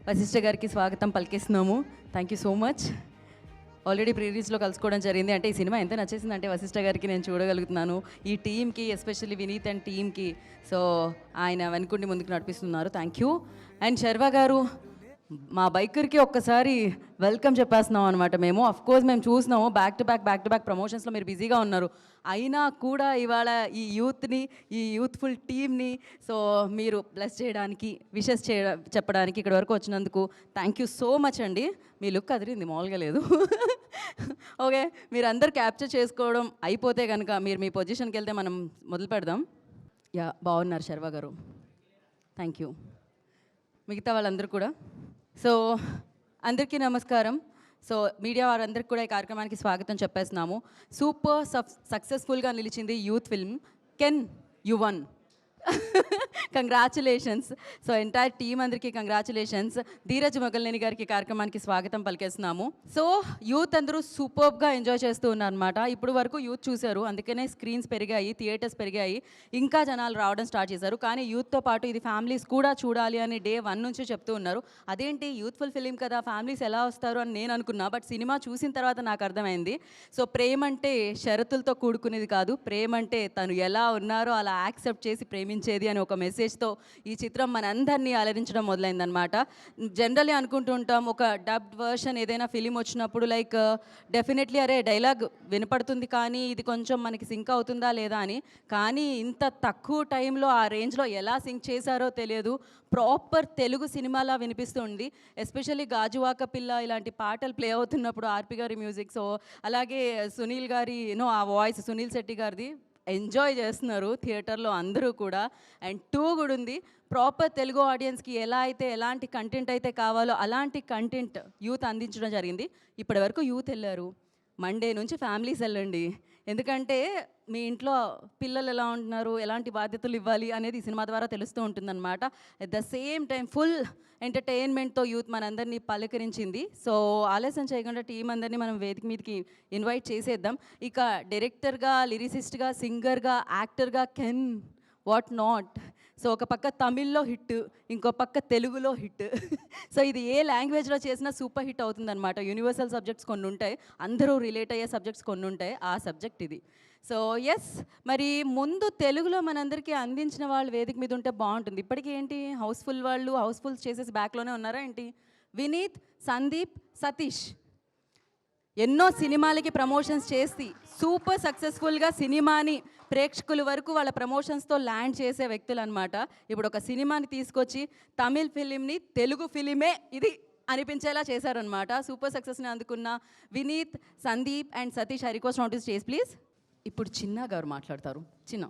వశిష్ఠ గారికి స్వాగతం పలికిస్తున్నాము. Thank you so much. Already pre రిలీజ్లో కలుసుకోవడం జరిగింది. అంటే ఈ సినిమా ఎంత నచ్చేసిందంటే వశిష్ఠ గారికి నేను చూడగలుగుతున్నాను. ఈ టీమ్కి ఎస్పెషల్లీ వినీత్ అండ్ టీమ్కి సో ఆయన వెనుకుండి ముందుకు నడిపిస్తున్నారు. Thank you. అండ్ శర్వా గారు మా బైకర్కి ఒక్కసారి వెల్కమ్ చెప్పేస్తున్నాం అనమాట. మేము కోర్స్ మేము చూసినాము బ్యాక్ టు బ్యాక్ ప్రమోషన్స్లో మీరు బిజీగా ఉన్నారు. అయినా కూడా ఇవాళ ఈ యూత్ని ఈ యూత్ఫుల్ టీమ్ని సో మీరు బ్లెస్ చేయడానికి విషెస్ చెప్పడానికి ఇక్కడ వరకు వచ్చినందుకు థ్యాంక్ యూ సో మచ్ అండి. మీ లుక్ అదిరింది, మామూలుగా లేదు. ఓకే, మీరు అందరు క్యాప్చర్ చేసుకోవడం అయిపోతే కనుక మీరు మీ పొజిషన్కి వెళ్తే మనం మొదలు పెడదాం. యా, బాగున్నారు శర్వా గారు. Thank you. మిగతా వాళ్ళందరూ కూడా సో అందరికీ నమస్కారం. సో మీడియా వారందరికీ కూడా ఈ కార్యక్రమానికి స్వాగతం చెప్పేస్తున్నాము. సూపర్ సక్సెస్ఫుల్గా నిలిచింది youth film can you one. Congratulations. So entire team అందరికీ కంగ్రాచులేషన్స్. ధీరజ్ మొగల్నేని గారికి కార్యక్రమానికి స్వాగతం పలికేస్తున్నాము. సో యూత్ అందరూ సూపర్గా ఎంజాయ్ చేస్తూ ఉన్నారనమాట. ఇప్పుడు వరకు యూత్ చూశారు, అందుకనే స్క్రీన్స్ పెరిగాయి, థియేటర్స్ పెరిగాయి, ఇంకా జనాలు రావడం స్టార్ట్ చేశారు. కానీ యూత్తో పాటు ఇది ఫ్యామిలీస్ కూడా చూడాలి అని డే 1 నుంచి చెప్తూ ఉన్నారు. అదేంటి యూత్ఫుల్ ఫిలిం కదా, ఫ్యామిలీస్ ఎలా వస్తారు అని నేను అనుకున్నా. బట్ సినిమా చూసిన తర్వాత నాకు అర్థమైంది. సో ప్రేమ అంటే షరతులతో కూడుకునేది కాదు, ప్రేమ అంటే తను ఎలా ఉన్నారో అలా యాక్సెప్ట్ చేసి ప్రేమించేది అని ఒక మెసేజ్తో ఈ చిత్రం మనందరినీ అలరించడం మొదలైందనమాట. జనరల్లీ అనుకుంటూ ఉంటాం ఒక డబ్డ్ వర్షన్ ఏదైనా ఫిలిం వచ్చినప్పుడు లైక్ డెఫినెట్లీ అరే డైలాగ్ వినపడుతుంది కానీ ఇది కొంచెం మనకి సింక్ అవుతుందా లేదా అని. కానీ ఇంత తక్కువ టైంలో ఆ రేంజ్లో ఎలా సింక్ చేశారో తెలియదు. ప్రాపర్ తెలుగు సినిమాలా వినిపిస్తుంది. ఎస్పెషల్లీ గాజువాక పిల్ల ఇలాంటి పాటలు ప్లే అవుతున్నప్పుడు ఆర్పి గారి మ్యూజిక్, సో అలాగే సునీల్ గారి ఆ వాయిస్ సునీల్ శెట్టి గారిది ఎంజాయ్ చేస్తున్నారు థియేటర్లో అందరూ కూడా. అండ్ 2 కూడా ఉంది. ప్రాపర్ తెలుగు ఆడియన్స్కి ఎలా అయితే ఎలాంటి కంటెంట్ అయితే కావాలో అలాంటి కంటెంట్ యూత్ అందించడం జరిగింది. ఇప్పటి వరకు యూత్ వెళ్ళారు, మండే నుంచి ఫ్యామిలీస్ వెళ్ళండి. ఎందుకంటే మీ ఇంట్లో పిల్లలు ఎలా ఉంటున్నారు, ఎలాంటి బాధ్యతలు ఇవ్వాలి అనేది ఈ సినిమా ద్వారా తెలుస్తూ ఉంటుందన్నమాట. At the same time full ఎంటర్టైన్మెంట్తో యూత్ మనందరినీ పలకరించింది. సో ఆలస్యం చేయకుండా టీం అందరినీ మనం వేదిక మీదకి ఇన్వైట్ చేసేద్దాం. ఇక డైరెక్టర్గా, లిరిసిస్ట్గా, సింగర్గా, యాక్టర్గా కెన్ వాట్ నాట్. సో ఒక పక్క తమిళ్లో హిట్, ఇంకో పక్క తెలుగులో హిట్. సో ఇది ఏ లాంగ్వేజ్లో చేసినా సూపర్ హిట్ అవుతుందన్నమాట. యూనివర్సల్ సబ్జెక్ట్స్ కొన్ని ఉంటాయి, అందరూ రిలేట్ అయ్యే సబ్జెక్ట్స్ కొన్ని ఉంటాయి, ఆ సబ్జెక్ట్ ఇది. సో ఎస్, మరి ముందు తెలుగులో మనందరికీ అందించిన వాళ్ళు వేదిక మీద ఉంటే బాగుంటుంది. ఇప్పటికీ ఏంటి హౌస్ఫుల్ వాళ్ళు హౌస్ఫుల్ చేసేసి బ్యాక్లోనే ఉన్నారా ఏంటి? వినీత్, సందీప్, సతీష్ ఎన్నో సినిమాలకి ప్రమోషన్స్ చేసి సూపర్ సక్సెస్ఫుల్గా సినిమాని ప్రేక్షకుల వరకు వాళ్ళ ప్రమోషన్స్తో ల్యాండ్ చేసే వ్యక్తులు అనమాట. ఇప్పుడు ఒక సినిమాని తీసుకొచ్చి తమిళ్ ఫిలింని తెలుగు ఫిలిమే ఇది అనిపించేలా చేశారనమాట. సూపర్ సక్సెస్ని అందుకున్న Vineeth, Sandeep and Satish, I request notice చేసి ప్లీజ్. ఇప్పుడు చిన్న గారు మాట్లాడతారు. Chinna,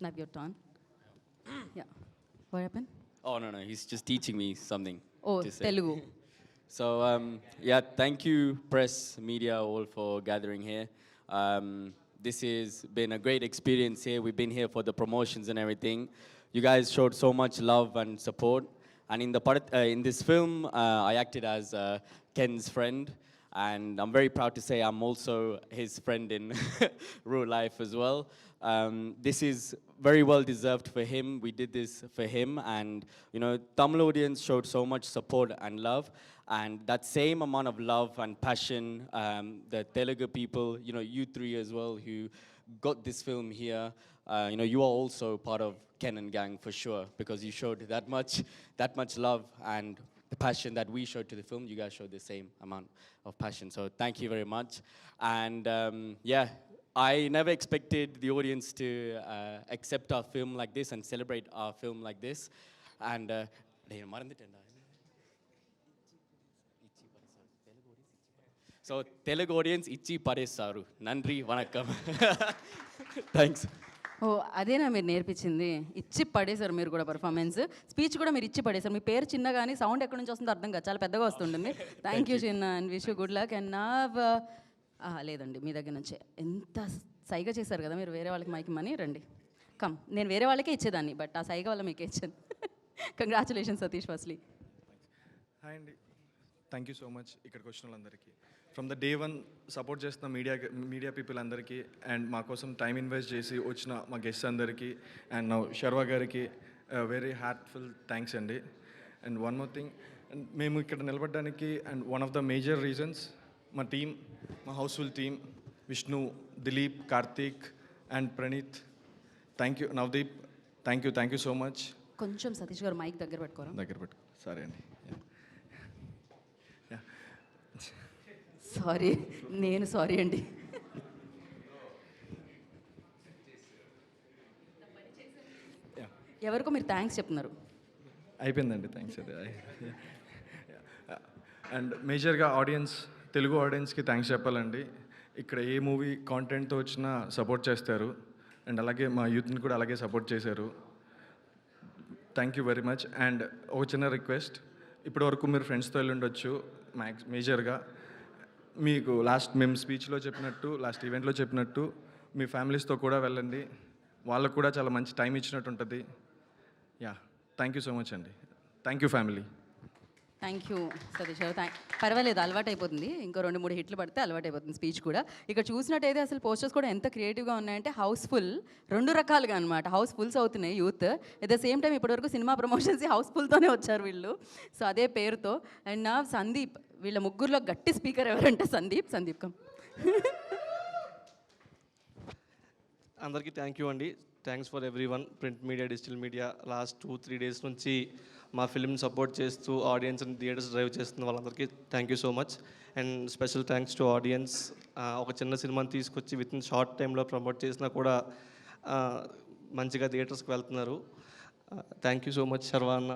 now your turn. Yeah, what happen? Oh, no, he's just teaching me something. ఓ to say. Telugu. So, yeah, thank you, press, media, all for gathering here. This has been a great experience here. We've been here for the promotions and everything. You guys showed so much love and support. And in this film, I acted as Ken's friend. And I'm very proud to say I'm also his friend in real life as well. This is very well deserved for him. We did this for him, and you know, Tamil audience showed so much support and love, and that same amount of love and passion, the Telugu people, you know, you 3 as well, who got this film here. You know, you are also part of Ken and Gang for sure, because you showed that much love and the passion that we showed to the film. You guys showed the same amount of passion. So thank you very much. And yeah, I never expected the audience to accept our film like this and celebrate our film like this. And so Telugu audience, ichi padesaru. Nandri vanakkam. Thanks. ఓ అదేనా మీరు నేర్పించింది? ఇచ్చి పడేశారు మీరు కూడా. Performance speech కూడా మీరు ఇచ్చి పడేశారు. మీ పేరు చిన్న కానీ సౌండ్ ఎక్కడి నుంచి వస్తుందో అర్థం కాదు, చాలా పెద్దగా వస్తుంటుంది. థ్యాంక్ యూ చిన్న, and wish you good luck. And నా లేదండి మీ దగ్గర నుంచే ఎంత సైగా చేశారు కదా మీరు, వేరే వాళ్ళకి మైకి మనీ రండి కమ్, నేను వేరే వాళ్ళకే ఇచ్చేదాన్ని బట్ ఆ సైగా వల్ల మీకే ఇచ్చాను. Congratulations Satish firstly. హాయ్ అండి, థ్యాంక్ యూ సో మచ్ ఇక్కడికి వచ్చిన వాళ్ళందరికీ. ఫ్రమ్ ద డే 1 సపోర్ట్ చేస్తున్న మీడియా పీపుల్ అందరికీ, అండ్ మా కోసం టైం ఇన్వెస్ట్ చేసి వచ్చిన మా గెస్ట్ అందరికీ, అండ్ నా శర్వా గారికి వెరీ హార్ట్ఫుల్ థ్యాంక్స్ అండి. And one more thing, and మేము ఇక్కడ నిలబడడానికి and one of the major reasons మా టీమ్, మా housefull team, Vishnu, Dilip, Karthik and Praneeth. Thank you. Navdeep, thank you so much. కొంచెం సతీష్ గారు మైక్ దగ్గర పెట్టుకోరా. దగ్గర పెట్టు. సరే అండి. సారీ, నేను సారీ అండి. ఎవరికో మీరు థ్యాంక్స్ చెప్తున్నారు. అయిపోయిందండి, థ్యాంక్స్. అదే అండ్ మేజర్గా ఆడియన్స్, తెలుగు ఆడియన్స్కి థ్యాంక్స్ చెప్పాలండి. ఇక్కడ ఏ మూవీ కాంటెంట్తో వచ్చినా సపోర్ట్ చేస్తారు అండ్ అలాగే మా యూత్ని కూడా అలాగే సపోర్ట్ చేశారు. Thank you very much. And ఒక చిన్న రిక్వెస్ట్, ఇప్పటివరకు మీరు ఫ్రెండ్స్తో వెళ్ళి ఉండొచ్చు. మేజర్గా మీకు మేము స్పీచ్లో చెప్పినట్టు, లాస్ట్ ఈవెంట్లో చెప్పినట్టు మీ ఫ్యామిలీస్తో కూడా వెళ్ళండి. వాళ్ళకు కూడా చాలా మంచి టైం ఇచ్చినట్టు ఉంటుంది. Yeah, thank you so much అండి. Thank you family. Thank you Satish గారు. పర్వాలేదు, అలవాటు అయిపోతుంది. ఇంకో 2-3 హిట్లు పడితే అలవాటు అయిపోతుంది స్పీచ్ కూడా. ఇక్కడ చూసినట్టయితే అసలు పోస్టర్స్ కూడా ఎంత క్రియేటివ్గా ఉన్నాయంటే హౌస్ఫుల్ 2 రకాలుగా అనమాట. హౌస్ఫుల్స్ అవుతున్నాయి youth. At the same time ఇప్పటివరకు సినిమా ప్రమోషన్స్ హౌస్ఫుల్తోనే వచ్చారు వీళ్ళు. సో అదే పేరుతో. అండ్ నా సందీప్, వీళ్ళ ముగ్గురులో గట్టి స్పీకర్ ఎవరంటే సందీప్ కమ్. అందరికీ థ్యాంక్ యూ అండి. Thanks for every one, print media, digital media. Last 2-3 days నుంచి మా ఫిల్మ్ సపోర్ట్ చేస్తూ ఆడియన్స్ని థియేటర్స్ డ్రైవ్ చేస్తున్న వాళ్ళందరికీ thank you so much. And special thanks to audience. ఒక చిన్న సినిమాని తీసుకొచ్చి విత్ ఇన్ షార్ట్ టైంలో ప్రమోట్ చేసినా కూడా మంచిగా థియేటర్స్కి వెళ్తున్నారు. Thank you so much Sharwa అన్న.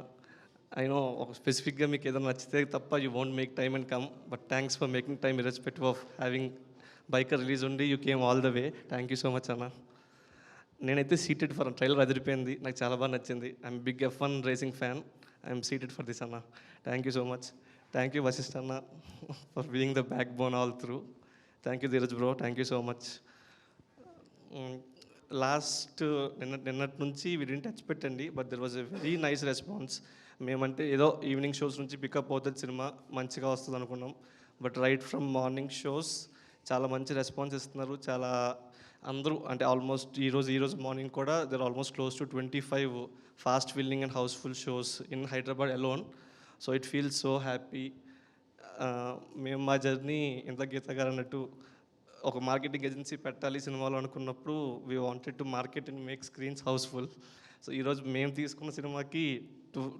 ఐ నో ఒక స్పెసిఫిక్గా మీకు ఏదైనా నచ్చితే తప్ప you won't make time and come, but thanks for making time irrespective of having biker release ఉండి you came all the way. Thank you so much అన్న. నేనైతే సీటెడ్ ఫర్ ట్రైలర్ అదిరిపోయింది, నాకు చాలా బాగా నచ్చింది. I'm big F1 racing fan. I'm seated for this అన్న. Thank you so much. Thank you Vasishta అన్న for being the backbone all through. Thank you Dheeraj bro, thank you so much. Last నిన్నటి నుంచి we didn't expect అండి, but there was a very nice response. మేమంటే ఏదో evening shows నుంచి pickup అవుతుంది సినిమా, మంచిగా వస్తుంది అనుకున్నాం. But right from morning shows చాలా మంచి రెస్పాన్స్ ఇస్తున్నారు. చాలా అందరూ అంటే ఆల్మోస్ట్ ఈరోజు మార్నింగ్ కూడా there almost close to 25 fast filling and housefull shows in Hyderabad alone. So it feels so happy. మేము మా జర్నీ ఇంత గీత గారు అన్నట్టు ఒక మార్కెటింగ్ ఏజెన్సీ పెట్టాలి సినిమాలో అనుకున్నప్పుడు we wanted to market and make screens housefull. So ఈరోజు మేము తీసుకున్న సినిమాకి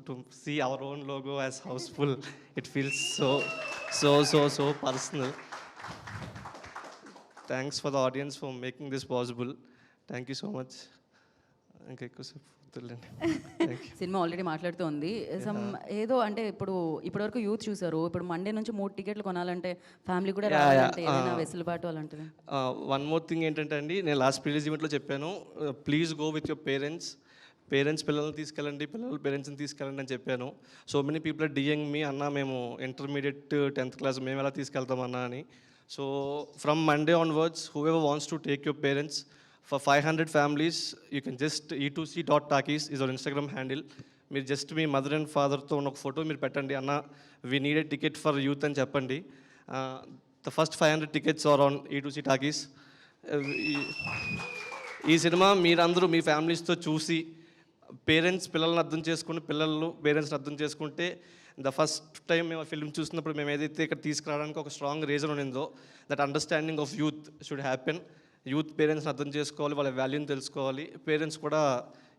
to see our own logo as housefull, it feels so personal. Thanks for the audience for making this possible. Thank you so much. ఇంకా ఎక్కువసేపు cinema already మాట్లాడుతూ ఉంది. ఏదో అంటే ఇప్పటివరకు యూత్ చూసారు, ఇప్పుడు మండే నుంచి 3 టికెట్లు కొనాలంటే ఫ్యామిలీ కూడా రావాలంటే ఏదైనా వెసులుబాటు అలాంటిది. వన్ మోర్ థింగ్ ఏంటంటే అండి, నేను లాస్ట్ ప్రీవియస్ ఈవెంట్లో చెప్పాను, please go with your parents పిల్లల్ని తీసుకెళ్ళండి, పిల్లలు పేరెంట్స్ని తీసుకెళ్ళండి అని చెప్పాను. సో మెనీ పీపుల్ ఆర్ డియింగ్ మీ అన్న మేము ఇంటర్మీడియట్ 10th క్లాస్ మేము ఎలా తీసుకెళ్తామన్నా అని. So from Monday onwards whoever wants to take your parents, for 500 families you can just e2c.takis is our Instagram handle. మీరు జస్ట్ మీ మదర్ అండ్ ఫాదర్తో ఉన్న ఒక photo మీరు పెట్టండి, అన్న we need a ticket for youth అని చెప్పండి. The first 500 tickets are on e2c takis. ఈ cinema మీరందరూ మీ ఫ్యామిలీస్తో చూసి పేరెంట్స్ పిల్లల్ని అర్థం చేసుకుని పిల్లలు పేరెంట్స్ని అర్థం చేసుకుంటే ద ఫస్ట్ టైం మేము ఫిల్మ్ చూసినప్పుడు మేము ఏదైతే ఇక్కడ తీసుకురావడానికి ఒక స్ట్రాంగ్ రీజన్ ఉండిందో, that understanding of youth should happen. Youth పేరెంట్స్ని అర్థం చేసుకోవాలి, వాళ్ళ వాల్యూని తెలుసుకోవాలి, పేరెంట్స్ కూడా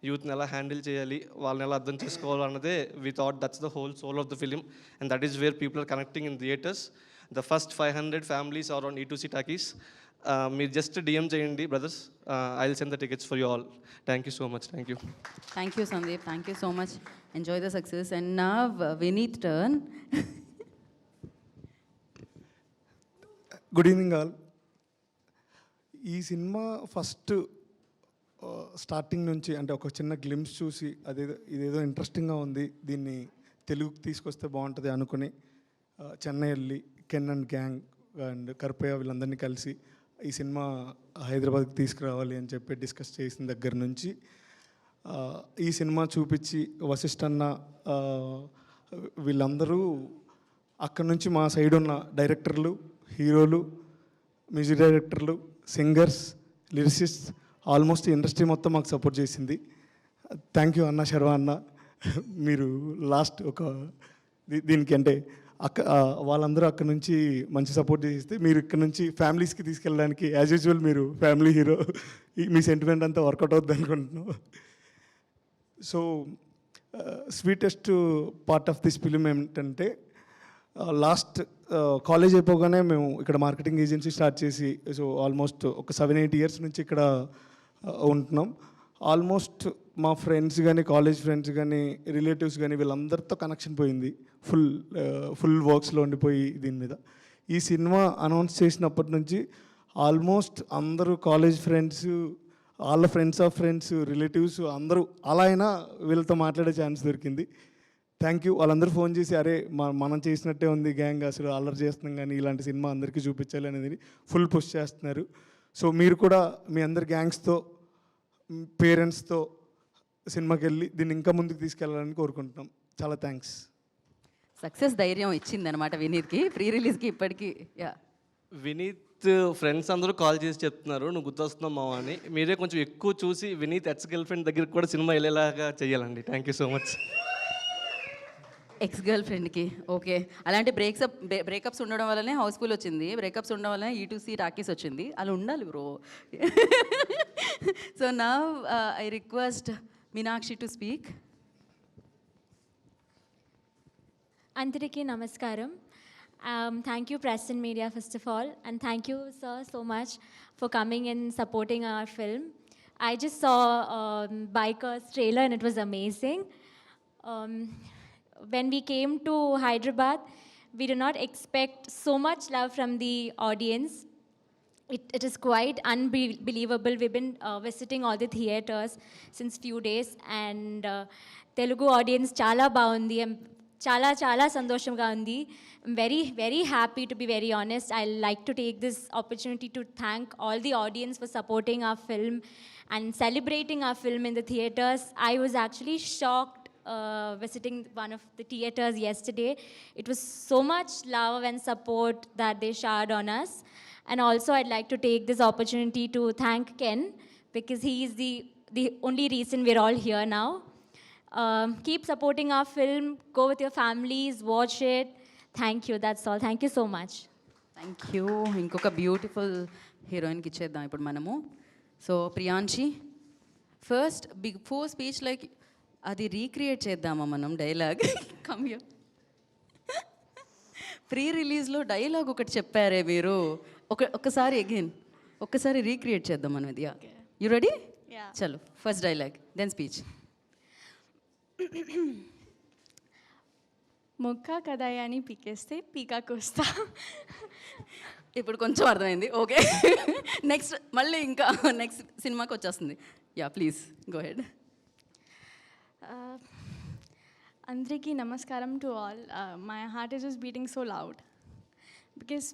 యూత్ని ఎలా హ్యాండిల్ చేయాలి, వాళ్ళని ఎలా అర్థం చేసుకోవాలి అన్నదే we thought that's the whole soul of the film and that is where people are connecting in theatres. The first 500 families are on e2c takis. మీరు జస్ట్ డిఎం చేయండి brothers, I will send the tickets for you all. Thank you so much. Thank you Sandeep, thank you so much. Enjoy the success. And నా Vineet turn. Good evening all. ఈ సినిమా first starting నుంచి అంటే ఒక చిన్న glimpse చూసి ఇదేదో ఇంట్రెస్టింగ్గా ఉంది, దీన్ని తెలుగుకి తీసుకొస్తే బాగుంటుంది అనుకుని చెన్నై వెళ్ళి కెన్ అండ్ గ్యాంగ్ అండ్ కర్పయ్య వీళ్ళందరినీ కలిసి ఈ సినిమా హైదరాబాద్కి తీసుకురావాలి అని చెప్పి డిస్కస్ చేసిన దగ్గర నుంచి ఈ సినిమా చూపించి వశిష్ఠన్న వీళ్ళందరూ అక్కడ నుంచి మా సైడ్ ఉన్న డైరెక్టర్లు, హీరోలు, మ్యూజిక్ డైరెక్టర్లు, సింగర్స్, లిరిసిస్ట్, ఆల్మోస్ట్ ఇండస్ట్రీ మొత్తం మాకు సపోర్ట్ చేసింది. థ్యాంక్ యూ అన్న, శర్వా అన్న. మీరు లాస్ట్ ఒక దీనికి అంటే వాళ్ళందరూ అక్కడ నుంచి మంచి సపోర్ట్ చేస్తే మీరు ఇక్కడ నుంచి ఫ్యామిలీస్కి తీసుకెళ్ళడానికి యాజ్ యూజువల్ మీరు ఫ్యామిలీ హీరో మీ సెంటిమెంట్ అంతా వర్కౌట్ అవుతుంది అనుకుంటున్నాం. So sweetest part of this film ఏమిటంటే లాస్ట్ కాలేజ్ అయిపోగానే మేము ఇక్కడ మార్కెటింగ్ ఏజెన్సీ స్టార్ట్ చేసి సో ఆల్మోస్ట్ ఒక 7-8 ఇయర్స్ నుంచి ఇక్కడ ఉంటున్నాం. ఆల్మోస్ట్ మా ఫ్రెండ్స్ కానీ కాలేజ్ ఫ్రెండ్స్ కానీ రిలేటివ్స్ కానీ వీళ్ళందరితో కనెక్షన్ పోయింది. ఫుల్ వర్క్స్లో ఉండిపోయి దీని మీద. ఈ సినిమా అనౌన్స్ చేసినప్పటి నుంచి ఆల్మోస్ట్ అందరూ కాలేజ్ ఫ్రెండ్స్, వాళ్ళ ఫ్రెండ్స్ ఆఫ్ ఫ్రెండ్స్, రిలేటివ్స్ అందరూ అలా అయినా వీళ్ళతో మాట్లాడే ఛాన్స్ దొరికింది. Thank you. వాళ్ళందరూ ఫోన్ చేసి అరే మనం చేసినట్టే ఉంది గ్యాంగ్, అసలు అల్లరి చేస్తున్నాం కానీ ఇలాంటి సినిమా అందరికీ చూపించాలి అనేది ఫుల్ పుష్ చేస్తున్నారు. సో మీరు కూడా మీ అందరి గ్యాంగ్స్తో పేరెంట్స్తో సినిమాకి వెళ్ళి దీన్ని ఇంకా ముందుకు తీసుకెళ్ళాలని కోరుకుంటున్నాం. చాలా థ్యాంక్స్. సక్సెస్ ధైర్యం ఇచ్చిందనమాట వినీత్కి ప్రీ రిలీజ్కి ఇప్పటికీ. యా, వినీత్ ఫ్రెండ్స్ అందరూ కాల్ చేసి చెప్తున్నారు నువ్వు గుర్తొస్తున్నావు మావా అని. మీరే కొంచెం ఎక్కువ చూసి వినీత్ ఎక్స్ గర్ల్ ఫ్రెండ్ దగ్గరికి కూడా సినిమా వెళ్ళేలాగా చేయాలండి. Thank you so much. Ex girl ఫ్రెండ్కి ఓకే. అలాంటి బ్రేకప్స్ ఉండడం వల్లనే హౌస్ఫుల్ వచ్చింది, బ్రేకప్స్ ఉండడం వల్లనే E2C టాకీస్ వచ్చింది. అలా ఉండాలి బ్రో. సో నా I request Meenakshi to speak. Antariki Namaskaram. Thank you, press and media, first of all. And thank you, sir, so much for coming and supporting our film. I just saw Biker's trailer and it was amazing. When we came to Hyderabad, we did not expect so much love from the audience. It is quite unbelievable. We've been visiting all the theaters since few days and Telugu audience chala baundi. Chala chala sandosham undi. I'm very, very happy, to be very honest. I like to take this opportunity to thank all the audience for supporting our film and celebrating our film in the theaters. I was actually shocked visiting one of the theaters yesterday. It was so much love and support that they showered on us. And also I'd like to take this opportunity to thank Ken because he is the only reason we're all here now. Keep supporting our film. Go with your families, watch it. Thank you. That's all. Thank you so much. Thank you. ఇంకొక beautiful హీరోయిన్కి ఇచ్చేద్దాం ఇప్పుడు మనము. So Priyanshi, first before speech like అది recreate చేద్దామా మనం dialogue? Come you. Pre రిలీజ్లో dialogue ఒకటి చెప్పారే మీరు, ఒక్కసారి అగైన్ ఒక్కసారి రీక్రియేట్ చేద్దాం మనం ఇది. You ready? చలో ఫస్ట్ డైలాగ్ దెన్ స్పీచ్. ముక్క కదాయాని పీకేస్తే పీకాకొస్తా. ఇప్పుడు కొంచెం అర్థమైంది. ఓకే, నెక్స్ట్ మళ్ళీ ఇంకా నెక్స్ట్ సినిమాకి వచ్చేస్తుంది. Yeah please go head. అందరికీ నమస్కారం to all. My heart is just beating so loud because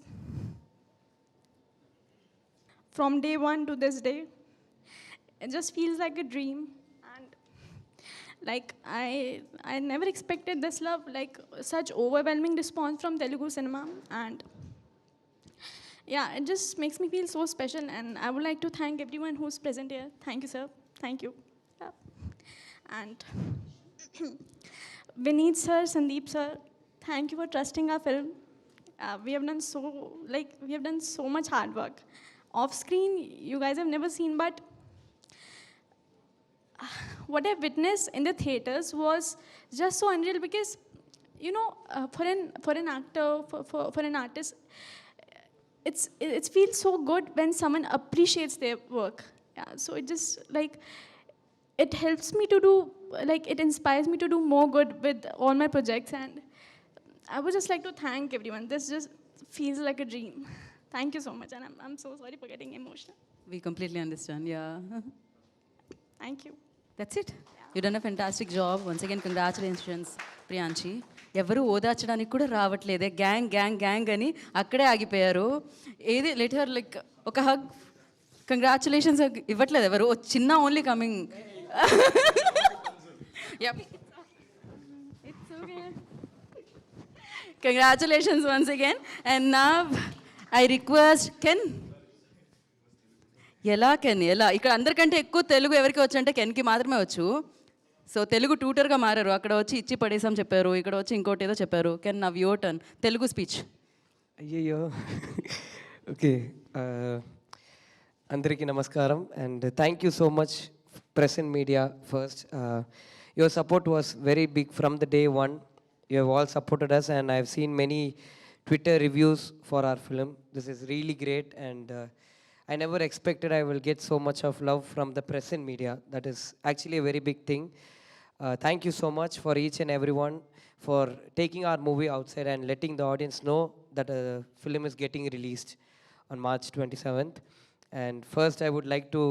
from day one to this day it just feels like a dream. Like I never expected this love, like such overwhelming response from Telugu cinema, and yeah, it just makes me feel so special. And I would like to thank everyone who's present here. Thank you, sir. Thank you. Yeah. And Vineet sir, Sandeep sir, thank you for trusting our film. We have done so much hard work. Off screen, you guys have never seen, but what I witnessed in the theaters was just so unreal because, you know, for an actor, for an artist, it feels so good when someone appreciates their work. Yeah, so it just like it helps me to do, like it inspires me to do more good with all my projects, and I would just like to thank everyone. This just feels like a dream. Thank you so much, and I'm so sorry for getting emotional. We completely understand. Yeah. Thank you. That's it. You done a fantastic job. Once again, congratulations, Priyanshi. ఎవరు ఓదార్చడానికి కూడా రావట్లేదే, gang gang gang అని అక్కడే ఆగిపోయారు. ఏది letter like ఒక hug, congratulations ఇవ్వట్లేదు ఎవరు. చిన్న only coming. Congratulations once again. And నా ఐ రిక్వెస్ట్ కెన్. ఎలా ఇక్కడ అందరికంటే ఎక్కువ తెలుగు ఎవరికి వచ్చు అంటే కెన్కి మాత్రమే వచ్చు. సో తెలుగు ట్యూటర్గా మారారు. అక్కడ వచ్చి ఇచ్చి పడేసాం చెప్పారు, ఇక్కడ వచ్చి ఇంకోటి ఏదో చెప్పారు. Can now your turn Telugu speech. అయ్యయ్యో ఓకే అందరికీ నమస్కారం and thank you so much press and media first your support was very big from the day one. You have all supported us and I have seen many Twitter reviews for our film. This is really great and I never expected I will get so much of love from the press and media. That is actually a very big thing. Thank you so much for each and everyone for taking our movie outside and letting the audience know that a film is getting released on March 27th. And first, I would like to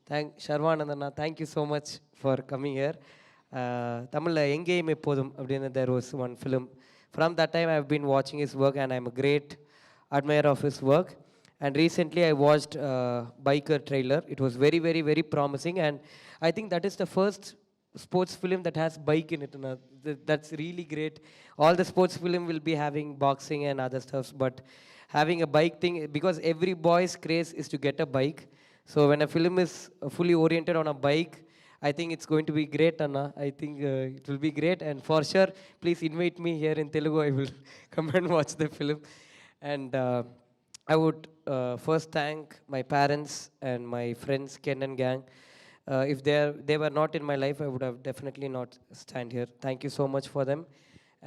thank Sharvanandana. Thank you so much for coming here. Tamil Engeyum Eppodum appadina there was one film. From that time, I've been watching his work and I'm a great admirer of his work. And recently, I watched Biker trailer. It was very, very, very promising. And I think that is the first sports film that has bike in it. That's really great. All the sports film will be having boxing and other stuffs, but having a bike thing, because every boy's craze is to get a bike. So when a film is fully oriented on a bike, I think it's going to be great, Anna. I think it will be great, and for sure, please invite me here in Telugu. I will come and watch the film. And I would first thank my parents and my friends, Ken and gang. If they were not in my life, I would have definitely not stand here. Thank you so much for them.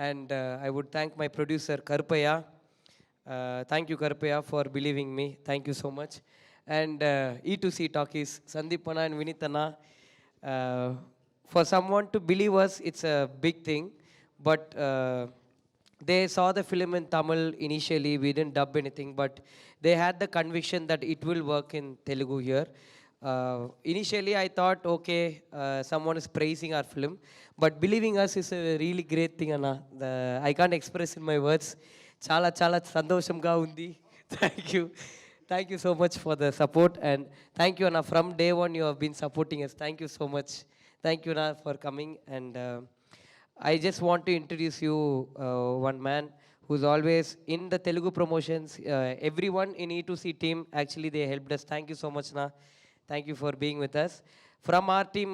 And I would thank my producer, Karpaya. Thank you, Karpaya, for believing me. Thank you so much. And E2C Talkies, Sandeepana and Vinitana. For someone to believe us, it's a big thing. But they saw the film in Tamil initially. We didn't dub anything, but they had the conviction that it will work in Telugu here. Initially, I thought, okay, someone is praising our film, but believing us is a really great thing, Anna. I can't express in my words. Chala chala sandoshamga undi. Thank you. Thank you so much for the support, and thank you, Anna. From day one, you have been supporting us. Thank you so much. Thank you, Anna, for coming. And I just want to introduce you one man who's always in the Telugu promotions. Everyone in E2C team, actually, they helped us. Thank you so much, Anna. Thank you for being with us. From our team,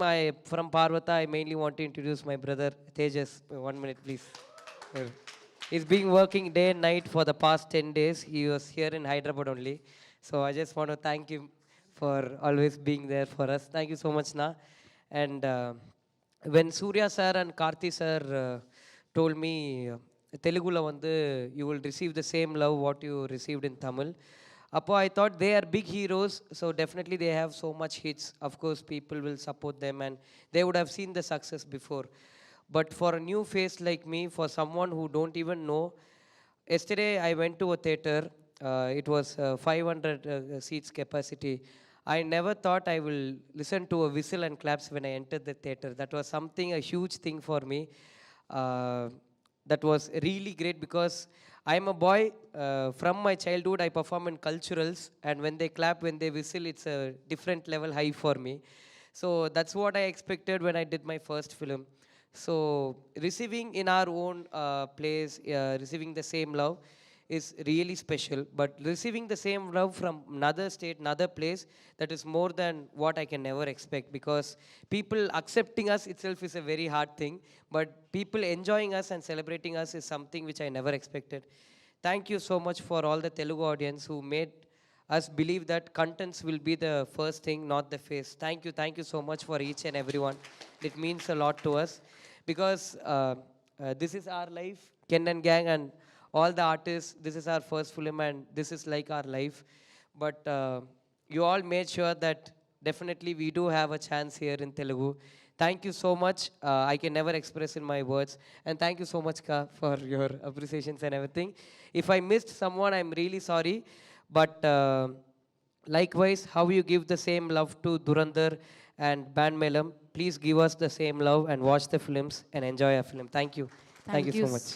from Parvata, I mainly want to introduce my brother Tejas. 1 minute, please. He's been working day and night for the past 10 days. He was here in Hyderabad only. So I just want to thank him for always being there for us. Thank you so much, Na. And when Surya sir and Karthi sir told me, Telugula vandu you will receive the same love what you received in Tamil. Appo I thought they are big heroes, so definitely they have so much hits. Of course, people will support them and they would have seen the success before. But for a new face like me, for someone who don't even know, yesterday I went to a theater. It was 500 seats capacity. I never thought I will listen to a whistle and claps when I entered the theater. That was something, a huge thing for me. That was really great because I'm a boy. From my childhood, I perform in culturals, and when they clap, when they whistle, it's a different level high for me. So that's what I expected when I did my first film. So receiving in our own place, receiving the same love is really special. But receiving the same love from another state, another place, that is more than what I can never expect. Because people accepting us itself is a very hard thing. But people enjoying us and celebrating us is something which I never expected. Thank you so much for all the Telugu audience who made us believe that contents will be the first thing, not the face. Thank you so much for each and everyone. It means a lot to us because this is our life, Ken and Gang and all the artists. This is our first film and this is like our life. But you all made sure that definitely we do have a chance here in Telugu. Thank you so much. I can never express in my words. And thank you so much, Ka, for your appreciations and everything. If I missed someone, I'm really sorry. But likewise, how you give the same love to Durandar and Bandmelam, please give us the same love and watch the films and enjoy our film. Thank you. Thank you so much.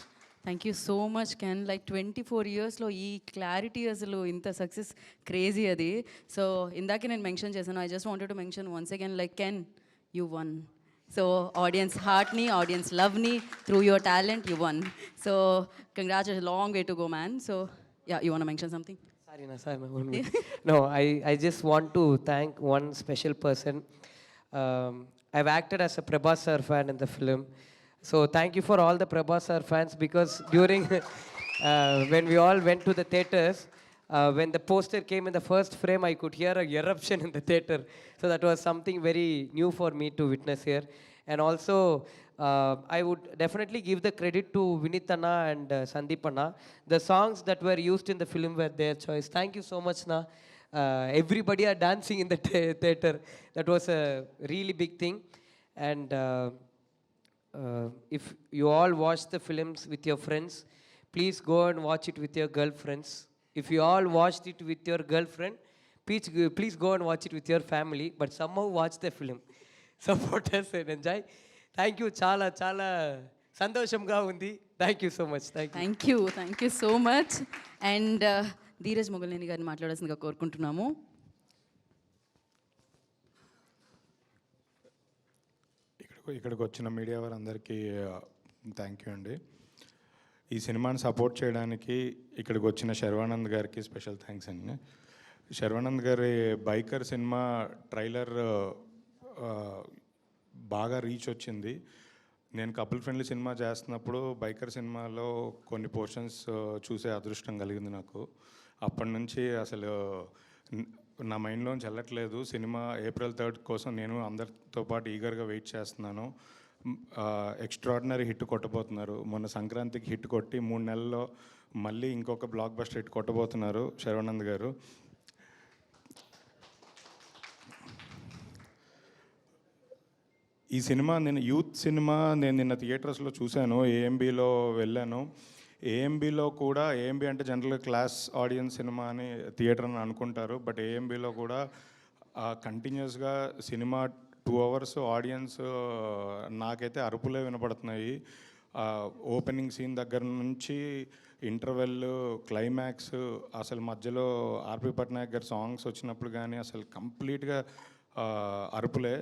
Thank you so much can. Like 24 ఇయర్స్లో ఈ clarity అసలు ఇంత success crazy అది. So ఇందాకే నేను mention చేశాను. I just wanted to mention once again like Ken you won. So audience హార్ట్ని, audience లవ్ని through your talent you won. So congratulation, long way to go man. So yeah, you want to mention something? Sorry, no, 1 minute. No, I just want to thank one special person. I've acted as a Prabhas sir fan in the film. So thank you for all the Prabhas sir fans, because during when we all went to the theaters, when the poster came in the first frame, I could hear a eruption in the theater. So that was something very new for me to witness here. And also, I would definitely give the credit to Vinith Anna and Sandeep Anna. The songs that were used in the film were their choice. Thank you so much, Na. Everybody are dancing in the theater. That was a really big thing. And if you all watch the films with your friends, please go and watch it with your girlfriends. If you all watched it with your girlfriend, please go and watch it with your family. But somehow watch the film. Support us and enjoy. Thank you. Chala chala సంతోషంగా ఉంది. Thank you so much. Thank you so much. And Dheeraj Mogalneni గారిని మాట్లాడాల్సిందిగా కోరుకుంటున్నాము. ఇక్కడికి వచ్చిన media వారందరికీ thank you అండి. ఈ సినిమాని సపోర్ట్ చేయడానికి ఇక్కడికి వచ్చిన శర్వానంద్ గారికి స్పెషల్ థ్యాంక్స్ అండి. శర్వానంద్ గారి బైకర్ సినిమా ట్రైలర్ బాగా రీచ్ వచ్చింది. నేను కపుల్ ఫ్రెండ్లీ సినిమా చేస్తున్నప్పుడు బైకర్ సినిమాలో కొన్ని పోర్షన్స్ చూసే అదృష్టం కలిగింది నాకు. అప్పటి నుంచి అసలు నా మైండ్లోంచి వెళ్ళట్లేదు. సినిమా April 3rd కోసం నేను అందరితో పాటు ఈగర్గా వెయిట్ చేస్తున్నాను. ఎక్స్ట్రాడినరీ హిట్ కొట్టబోతున్నారు. మొన్న సంక్రాంతికి హిట్ కొట్టి 3 నెలల్లో మళ్ళీ ఇంకొక బ్లాక్ బస్టర్ హిట్ కొట్టబోతున్నారు శర్వానంద్ గారు. ఈ సినిమా నేను యూత్ సినిమా నేను నిన్న థియేటర్స్లో చూశాను. ఏఎంబీలో వెళ్ళాను. ఏఎంబీలో కూడా ఏఎంబీ అంటే జనరల్గా క్లాస్ ఆడియన్స్ సినిమా అని థియేటర్ అని అనుకుంటారు. బట్ ఏఎంబీలో కూడా కంటిన్యూస్గా సినిమా 2 hours ఆడియన్స్ నాకైతే అరుపులే వినపడుతున్నాయి. ఓపెనింగ్ సీన్ దగ్గర నుంచి ఇంటర్వెల్, క్లైమాక్స్, అసలు మధ్యలో ఆర్పి పట్నాయక్ గారి సాంగ్స్ వచ్చినప్పుడు కానీ అసలు కంప్లీట్గా అరుపులే.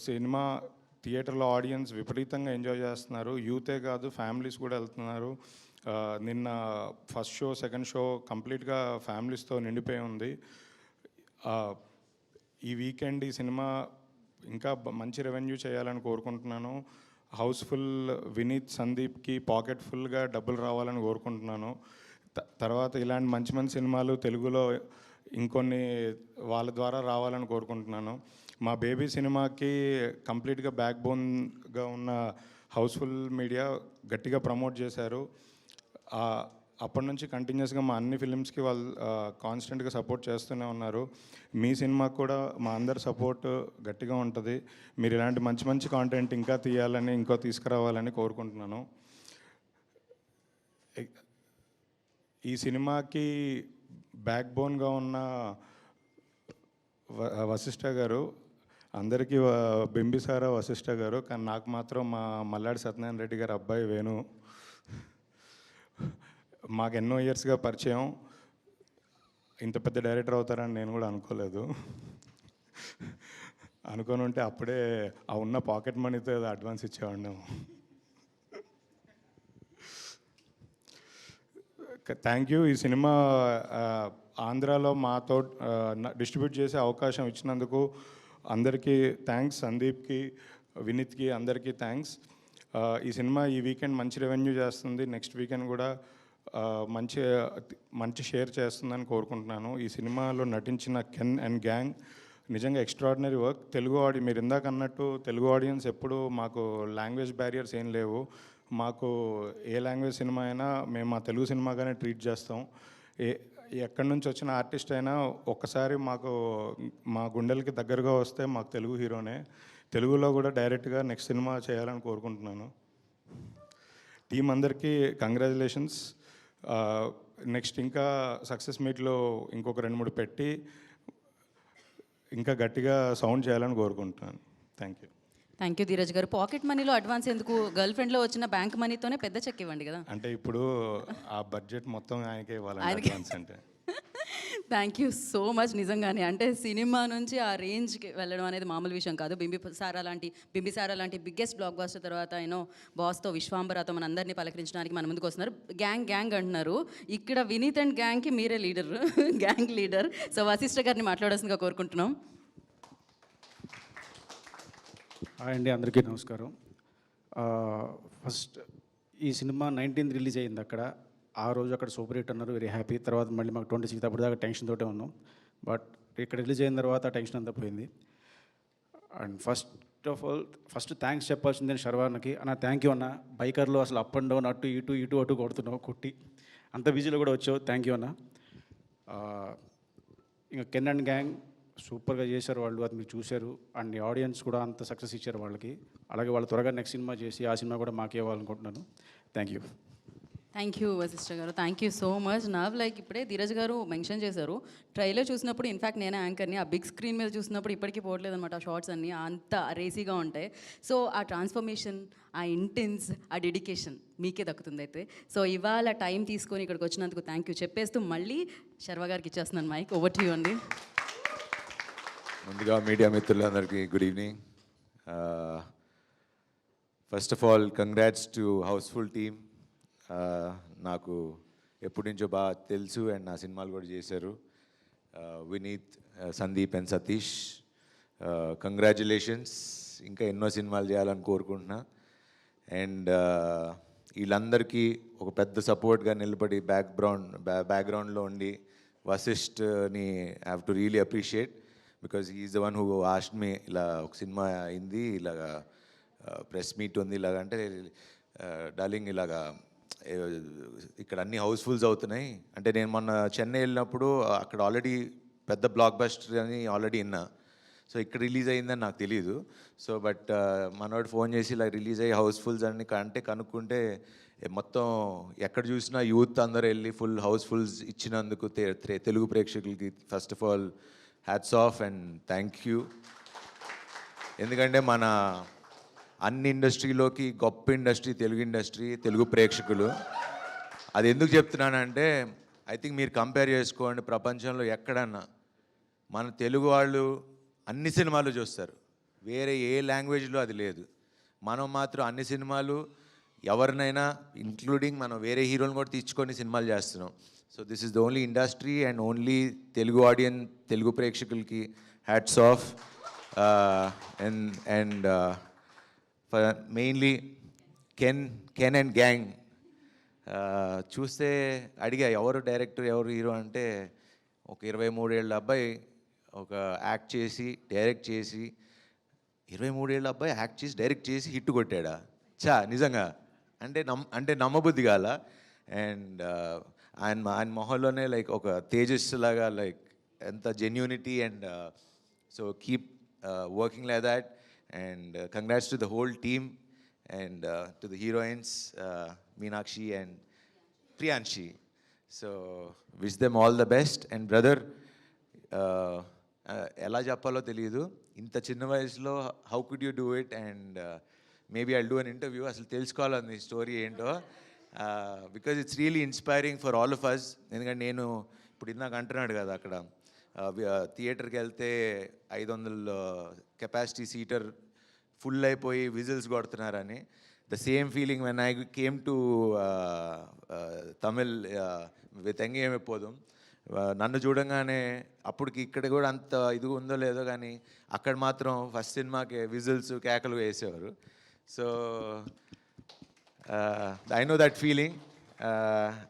సినిమా థియేటర్లో ఆడియన్స్ విపరీతంగా ఎంజాయ్ చేస్తున్నారు. యూతే కాదు, ఫ్యామిలీస్ కూడా వెళ్తున్నారు. నిన్న ఫస్ట్ షో, సెకండ్ షో కంప్లీట్గా ఫ్యామిలీస్తో నిండిపోయి ఉంది. ఈ వీకెండ్ ఈ సినిమా ఇంకా మంచి రెవెన్యూ చేయాలని కోరుకుంటున్నాను. హౌస్ఫుల్ వినీత్, సందీప్కి పాకెట్ ఫుల్గా డబ్బులు రావాలని కోరుకుంటున్నాను. తర్వాత ఇలాంటి మంచి మంచి సినిమాలు తెలుగులో ఇంకొన్ని వాళ్ళ ద్వారా రావాలని కోరుకుంటున్నాను. మా బేబీ సినిమాకి కంప్లీట్గా బ్యాక్ బోన్గా ఉన్న హౌస్ఫుల్ మీడియా గట్టిగా ప్రమోట్ చేశారు. అప్పటి నుంచి కంటిన్యూస్గా మా అన్ని ఫిలిమ్స్కి వాళ్ళు కాన్స్టెంట్గా సపోర్ట్ చేస్తూనే ఉన్నారు. మీ సినిమాకి కూడా మా అందరి సపోర్ట్ గట్టిగా ఉంటుంది. మీరు ఇలాంటి మంచి మంచి కాంటెంట్ ఇంకా తీయాలని, ఇంకో తీసుకురావాలని కోరుకుంటున్నాను. ఈ సినిమాకి బ్యాక్ బోన్గా ఉన్న వశిష్ఠ గారు, అందరికీ బింబిసార వశిష్ఠ గారు, కానీ నాకు మాత్రం మా మల్లాడి సత్యనారాయణ రెడ్డి గారి అబ్బాయి వేణు. మాకు ఎన్నో ఇయర్స్గా పరిచయం. ఇంత పెద్ద డైరెక్టర్ అవుతారని నేను కూడా అనుకోలేదు. అనుకొని ఉంటే అప్పుడే ఆ ఉన్న పాకెట్ మనీతో అడ్వాన్స్ ఇచ్చేవాడినాము. Thank you. ఈ సినిమా ఆంధ్రాలో మాతో డిస్ట్రిబ్యూట్ చేసే అవకాశం ఇచ్చినందుకు అందరికీ థ్యాంక్స్. సందీప్కి, వినీత్కి అందరికీ థ్యాంక్స్. ఈ సినిమా ఈ వీకెండ్ మంచి రెవెన్యూ చేస్తుంది. నెక్స్ట్ వీకెండ్ కూడా మంచి షేర్ చేస్తుందని కోరుకుంటున్నాను. ఈ సినిమాలో నటించిన కెన్ అండ్ గ్యాంగ్ నిజంగా ఎక్స్ట్రాడినరీ వర్క్. మీరు ఇందాక అన్నట్టు తెలుగు ఆడియన్స్ ఎప్పుడు మాకు లాంగ్వేజ్ బ్యారియర్స్ ఏం లేవు. మాకు ఏ లాంగ్వేజ్ సినిమా అయినా మేము మా తెలుగు సినిమాగానే ట్రీట్ చేస్తాం. ఎక్కడి నుంచి వచ్చిన ఆర్టిస్ట్ అయినా ఒక్కసారి మా గుండెలకి దగ్గరగా వస్తే మాకు తెలుగు హీరోనే. తెలుగులో కూడా డైరెక్ట్గా నెక్స్ట్ సినిమా చేయాలని కోరుకుంటున్నాను. టీం అందరికీ కంగ్రాచులేషన్స్. నెక్స్ట్ ఇంకా సక్సెస్ మీట్లో ఇంకొక 2-3 పెట్టి ఇంకా గట్టిగా సౌండ్ చేయాలని కోరుకుంటున్నాను. థ్యాంక్ యూ ధీరజ్ గారు. పాకెట్ మనీలో అడ్వాన్స్ ఎందుకు? గర్ల్ ఫ్రెండ్లో వచ్చిన బ్యాంక్ మనీతోనే పెద్ద చెక్ ఇవ్వండి కదా. అంటే ఇప్పుడు ఆ బడ్జెట్ మొత్తం ఆయనకే ఇవ్వాలండి అడ్వాన్స్ అంటే. Thank you so much. నిజంగానే అంటే సినిమా నుంచి ఆ రేంజ్కి వెళ్ళడం అనేది మామూలు విషయం కాదు. బింబిసారా లాంటి బిగ్గెస్ట్ బ్లాక్ బాస్టర్ తర్వాత బాస్తో, విశ్వాంబరాతో మన అందరినీ పలకరించడానికి మన ముందుకు వస్తున్నారు. గ్యాంగ్ అంటున్నారు. ఇక్కడ వినీత్ అండ్ గ్యాంగ్కి మీరే leader, gang leader. So Vashishta గారిని మాట్లాడాల్సిందిగా కోరుకుంటున్నాం. హాయ్ అండి, అందరికీ నమస్కారం. ఫస్ట్ ఈ సినిమా 19th రిలీజ్ అయింది అక్కడ. ఆ రోజు అక్కడ సూపర్ హిట్ అన్నారు, వెరీ హ్యాపీ. తర్వాత మళ్ళీ మాకు 26th అప్పుడు దాకా టెన్షన్ తోటే ఉన్నాం. బట్ ఇక్కడ రిలీజ్ అయిన తర్వాత ఆ టెన్షన్ అంతా పోయింది. అండ్ ఫస్ట్ థ్యాంక్స్ చెప్పాల్సింది నేను శర్వాన్నకి. అన్న థ్యాంక్ యూ అన్న, బైకర్లో అసలు అప్ అండ్ డౌన్ అటు ఇటు కొడుతున్నావు కొట్టి, అంత బిజీలో కూడా వచ్చావు, థ్యాంక్ యూ అన్న. ఇంకా కెన్ అండ్ గ్యాంగ్ సూపర్గా చేశారు వాళ్ళు, అది మీరు చూశారు. అండ్ ఆడియన్స్ కూడా అంత సక్సెస్ ఇచ్చారు వాళ్ళకి. అలాగే వాళ్ళు త్వరగా నెక్స్ట్ సినిమా చేసి ఆ సినిమా కూడా మాకే ఇవ్వాలనుకుంటున్నాను. Thank you. Thank you Vasishta గారు, thank you so much. Now like ఇప్పుడే ధీరజ్ గారు మెన్షన్ చేశారు, ట్రైలర్ చూసినప్పుడు ఇన్ఫ్యాక్ట్ నేనే యాంకర్ని, ఆ బిగ్ స్క్రీన్ మీద చూసినప్పుడు ఇప్పటికీ పోవట్లేదు అనమాట ఆ షార్ట్స్ అన్నీ, అంత రేసీగా ఉంటాయి. సో ఆ ట్రాన్స్ఫర్మేషన్, ఆ ఇంటెన్స్, ఆ డెడికేషన్ మీకే దక్కుతుంది అయితే. సో ఇవాళ టైం తీసుకొని ఇక్కడికి వచ్చినందుకు థ్యాంక్ యూ చెప్పేస్తూ మళ్ళీ శర్వ గారికి ఇచ్చేస్తున్నాను మైక్. ఓవర్ టు యూ అండి. ముందుగా మీడియా మిత్రులందరికీ good evening. First of all congrats to housefull team. నాకు ఎప్పటి నుంచో బాగా తెలుసు అండ్ నా సినిమాలు కూడా చేశారు. Vineeth, Sandeep and Satish, congratulations. ఇంకా ఎన్నో సినిమాలు చేయాలని కోరుకుంటున్నా. అండ్ వీళ్ళందరికీ ఒక పెద్ద సపోర్ట్గా నిలబడి బ్యాక్గ్రౌండ్లో ఉండి వశిష్ఠ్ని have to really appreciate, because is the one who asked me, ఇలా ఒక సినిమా అయింది, ఇలాగా ప్రెస్ మీట్ ఉంది, ఇలాగ అంటే డార్లింగ్ ఇలాగా ఇక్కడ అన్ని హౌస్ఫుల్స్ అవుతున్నాయి అంటే, నేను మొన్న చెన్నై వెళ్ళినప్పుడు అక్కడ ఆల్రెడీ పెద్ద బ్లాక్ బస్టర్ అని ఆల్రెడీ విన్నా. సో ఇక్కడ రిలీజ్ అయిందని నాకు తెలియదు. సో బట్ మనోడు ఫోన్ చేసి ఇలా రిలీజ్ అయ్యి హౌస్ఫుల్స్ అని అంటే కనుక్కుంటే మొత్తం ఎక్కడ చూసినా యూత్ అందరూ వెళ్ళి ఫుల్ హౌస్ఫుల్స్ ఇచ్చినందుకు తెలుగు ప్రేక్షకులకి first of all hats off and thank you. ఎందుకంటే మన అన్ని ఇండస్ట్రీలోకి గొప్ప ఇండస్ట్రీ తెలుగు ఇండస్ట్రీ, తెలుగు ప్రేక్షకులు. అది ఎందుకు చెప్తున్నానంటే, ఐ థింక్ మీరు కంపేర్ చేసుకోండి ప్రపంచంలో ఎక్కడన్నా, మన తెలుగు వాళ్ళు అన్ని సినిమాలు చూస్తారు, వేరే ఏ లాంగ్వేజ్లో అది లేదు. మనం మాత్రం అన్ని సినిమాలు ఎవరినైనా ఇంక్లూడింగ్ మనం వేరే హీరోలను కూడా తెచ్చుకొని సినిమాలు చేస్తున్నాం. So this is the only industry and only Telugu audience, Telugu ప్రేక్షకులకి hats off. And mainly Ken and gang. చూస్తే అడిగా ఎవరు డైరెక్టర్ ఎవరు హీరో అంటే, ఒక 23 ఏళ్ళ అబ్బాయి ఒక యాక్ట్ చేసి డైరెక్ట్ చేసి, 23 ఏళ్ళ అబ్బాయి యాక్ట్ చేసి డైరెక్ట్ చేసి హిట్ కొట్టాడా? నిజంగా అంటే నమ్మబుద్ధి కాల. అండ్ ఆయన మొహంలోనే లైక్ ఒక తేజస్ లాగా, లైక్ ఎంత genuinity. And so keep working like that. And congrats to the whole team and to the heroines, Meenakshi and Priyanshi. So wish them all the best. And brother, ఎలా చెప్పాలో తెలియదు, ఇంత చిన్న వయసులో how could you do it? And maybe I'll do an interview, అసలు తెలుసుకోవాలని story ఏంటో, because it's really inspiring for all of us. ఎందుకంటే నేను ఇప్పుడు ఇందాక అంటున్నాడు కదా, అక్కడ థియేటర్కి వెళ్తే 500 కెపాసిటీ సీటర్ ఫుల్ అయిపోయి విజిల్స్ కొడుతున్నారని. The same feeling when I came to Tamil with Engeyum Eppodhum. నన్ను చూడంగానే అప్పటికి ఇక్కడ కూడా అంత ఇది ఉందో లేదో కానీ అక్కడ మాత్రం ఫస్ట్ సినిమాకి విజిల్స్ కేకలు వేసేవారు. So I know that feeling.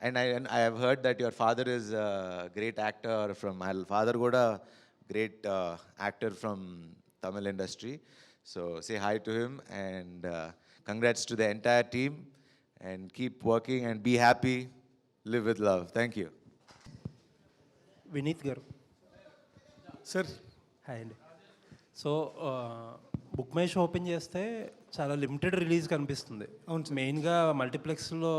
And I have heard that your father is a great actor from, my father kuda great actor from Tamil industry. So say hi to him and congrats to the entire team and keep working and be happy, live with love. Thank you. Vineeth గారు sir. Hi అండి. So BookMyShow open చేస్తే చాలా limited release కనిపిస్తుంది. అవును. మెయిన్గా మల్టీప్లెక్స్లో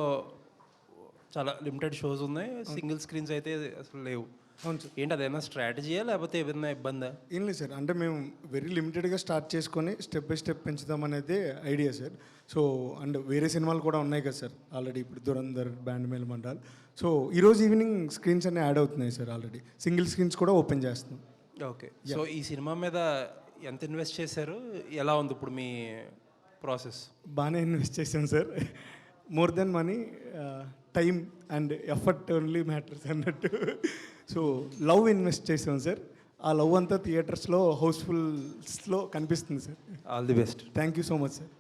చాలా limited shows ఉన్నాయి, సింగిల్ స్క్రీన్స్ అయితే అసలు లేవు. అవును సార్. ఏంటి అదేమైనా స్ట్రాటజీయా లేకపోతే ఏదైనా ఇబ్బందా? ఏం లేదు సార్, అంటే మేము వెరీ లిమిటెడ్గా స్టార్ట్ చేసుకొని స్టెప్ బై స్టెప్ పెంచుదాం అనేది ఐడియా సార్. సో అండ్ వేరే సినిమాలు కూడా ఉన్నాయి కదా సార్ ఆల్రెడీ, ఇప్పుడు దురంధర్, బ్యాండ్ మేల్ మండాల్. సో ఈరోజు ఈవినింగ్ స్క్రీన్స్ అన్నీ యాడ్ అవుతున్నాయి సార్, ఆల్రెడీ సింగిల్ స్క్రీన్స్ కూడా ఓపెన్ చేస్తున్నాం. ఓకే. సో ఈ సినిమా మీద ఎంత ఇన్వెస్ట్ చేశారు, ఎలా ఉంది ఇప్పుడు మీ ప్రాసెస్? బాగానే ఇన్వెస్ట్ చేశాం sir. More than money, time and effort only matters అన్నట్టు. సో లవ్ ఇన్వెస్ట్ చేసాం సార్. ఆ లవ్ అంతా థియేటర్స్లో హౌస్ఫుల్స్లో కనిపిస్తుంది sir. All the best. Thank you so much sir.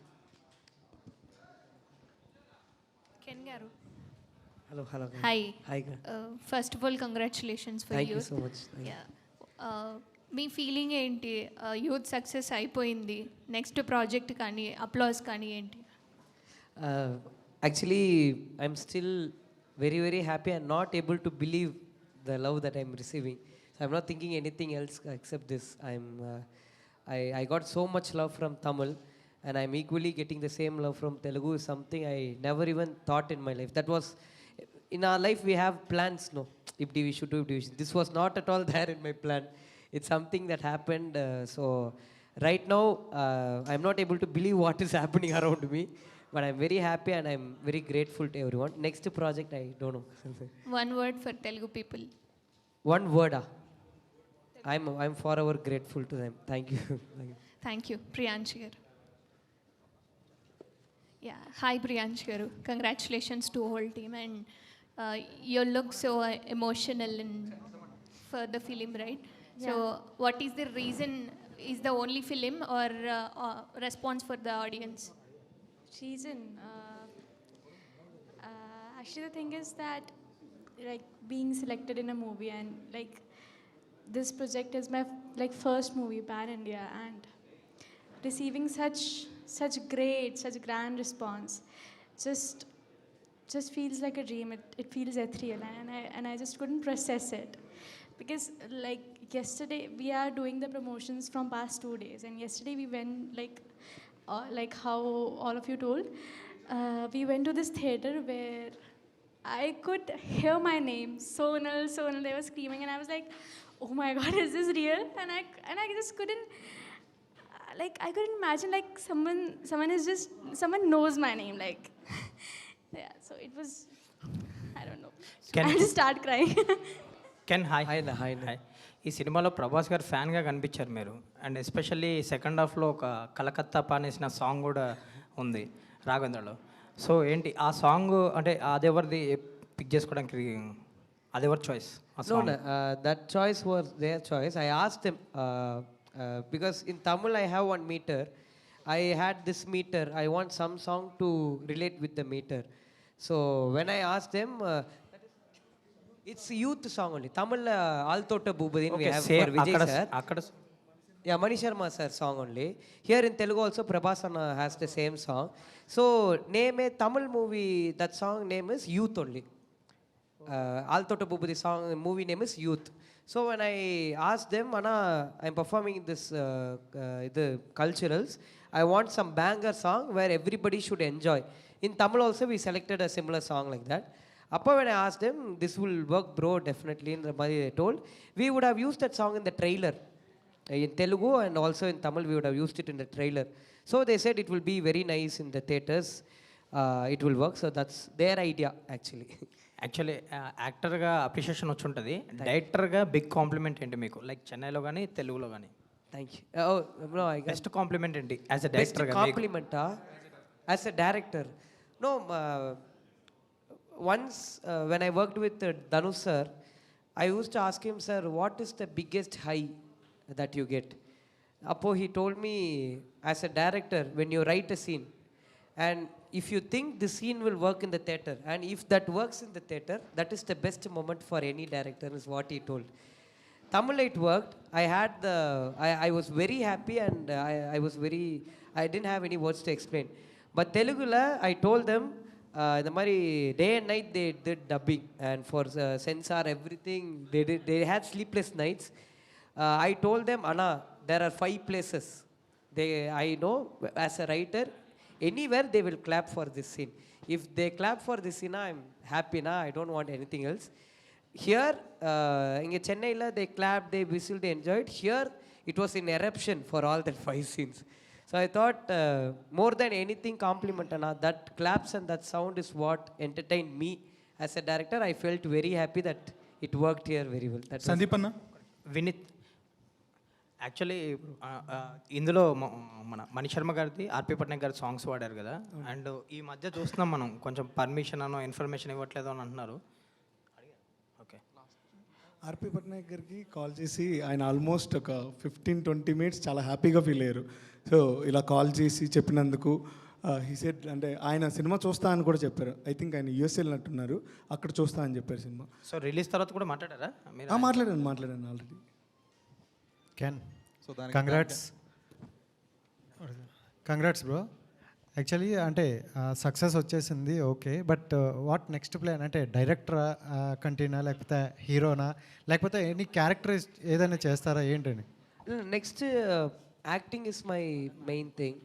Can గారు, hello hello hi. Hi. First of all congratulations for thank you. You so much. Me feeling ఏంటి? Youth success అయిపోయింది, next project కానీ applause కానీ ఏంటి? Actually, I'm still very, very happy and not able to believe the love that I'm receiving. So I'm not thinking anything else except this. I got so much love from Tamil, and I'm equally getting the same love from Telugu. Is something I never even thought in my life. That was in our life we have plans, no. If we should do, if we should. This was not at all there in my plan. It's something that happened. So right now, I'm not able to believe what is happening around me. But I'm very happy and I'm very grateful to everyone. Next project, I don't know. One word for Telugu people. One word. I'm forever grateful to them. Thank you. Thank you. Priyansh garu. Yeah. Hi Priyansh garu. Congratulations to whole team, and you look so emotional for the film, right? So what is the reason? Is the only film or response for the audience? Reason, actually the thing is that like being selected in a movie, and like this project is my like first movie pan India, and receiving such great, such grand response just feels like a dream. It feels ethereal, and I just couldn't process it, because like yesterday we are doing the promotions from past 2 days, and yesterday we went like how all of you told, we went to this theater where I could hear my name, Sonal, they were screaming, and I was like, oh my God, is this real? And I just couldn't, like I couldn't imagine like someone knows my name, like yeah, so it was, I don't know. I just start crying. Can hi. Hi. Hi. ఈ సినిమాలో ప్రభాస్ గారు ఫ్యాన్గా కనిపించారు మీరు, and especially second హాఫ్లో ఒక Calcutta పానేసిన song కూడా ఉంది రాఘవేంద్రలో. So ఏంటి ఆ సాంగ్, అంటే అదెవరిది పిక్ చేసుకోవడానికి, అదెవరి choice? No, that choice was their choice. I asked them because in Tamil I have one meter. I had this meter. I want some song to relate with the meter. So when I asked them, it's youth song only. Tamil Altota Boobadin we have for Vijay sir. Yeah, Mani Sharma sir song only. Here in Telugu also Prabhasana has the same song. So name a Tamil movie, that song name is Youth only. Altota Boobadi song movie name is Youth. So when I asked them, Anna, I'm performing this the culturals. I want some banger song where everybody should enjoy. In Tamil also we selected a similar song like that. Appa when I asked them, this will work bro, definitely, in the Madi they told, we would have used that song in the trailer. In Telugu and also in Tamil we would have used it in the trailer. So they said it will be very nice in the theaters. It will work. So that's their idea actually. Actually యాక్టర్గా appreciation వచ్చి ఉంటుంది, డైరెక్టర్గా big complement ఏంటి మీకు, like చెన్నైలో కానీ తెలుగులో కానీ? Thank you. Oh no, I got best compliment ఏంటి యాజ్ ఎ best డైరెక్టర్గా? compliment as a director. No, once when I worked with Dhanush sir, I used to ask him, sir, what is the biggest high that you get? Appo he told me, as a director, when you write a scene and if you think the scene will work in the theater, and if that works in the theater, that is the best moment for any director, is what he told. Tamil it worked. I was very happy, and I didn't have any words to explain. But Telugula, I told them, the mari day and night they did dubbing, and for censor everything they had sleepless nights. I told them, Anna, there are 5 places. I know as a writer, anywhere they will clap for this scene. If they clap for this scene, I'm happy na. I don't want anything else. Here, in Chennai, they clapped, they whistled, they enjoyed. Here, it was an eruption for all the 5 scenes. So I thought, more than anything, compliment, Anna, that claps and that sound is what entertained me as a director. I felt very happy that it worked here very well. Sandeep Anna? Vineeth, actually ఇందులో మన మణి శర్మ గారిది, ఆర్పి పట్నాయక్ గారి songs వాడారు కదా, and ఈ మధ్య చూస్తున్నాం మనం కొంచెం పర్మిషన్ అనో ఇన్ఫర్మేషన్ ఇవ్వట్లేదు అని అంటున్నారు. ఓకే, ఆర్పి పట్నాయక్ గారికి కాల్ చేసి ఆయన ఆల్మోస్ట్ ఒక 15-20 మినిట్స్ చాలా హ్యాపీగా ఫీల్ అయ్యారు. సో ఇలా కాల్ చేసి చెప్పినందుకు హీ సెడ్ అంటే ఆయన సినిమా చూస్తా అని కూడా చెప్పారు. ఐ థింక్ ఆయన యూఎస్ వెళ్ళినట్టున్నారు, అక్కడ చూస్తా అని చెప్పారు సినిమా. సో రిలీజ్ తర్వాత కూడా మాట్లాడారా మీరు? మాట్లాడాను already. Can congrats bro. Actually అంటే సక్సెస్ వచ్చేసింది okay, but what next plan అంటే డైరెక్టరా కంటిన్యూ లేకపోతే హీరోనా లేకపోతే ఎనీ క్యారెక్టర్ ఏదైనా చేస్తారా ఏంటని? Next acting is my main thing.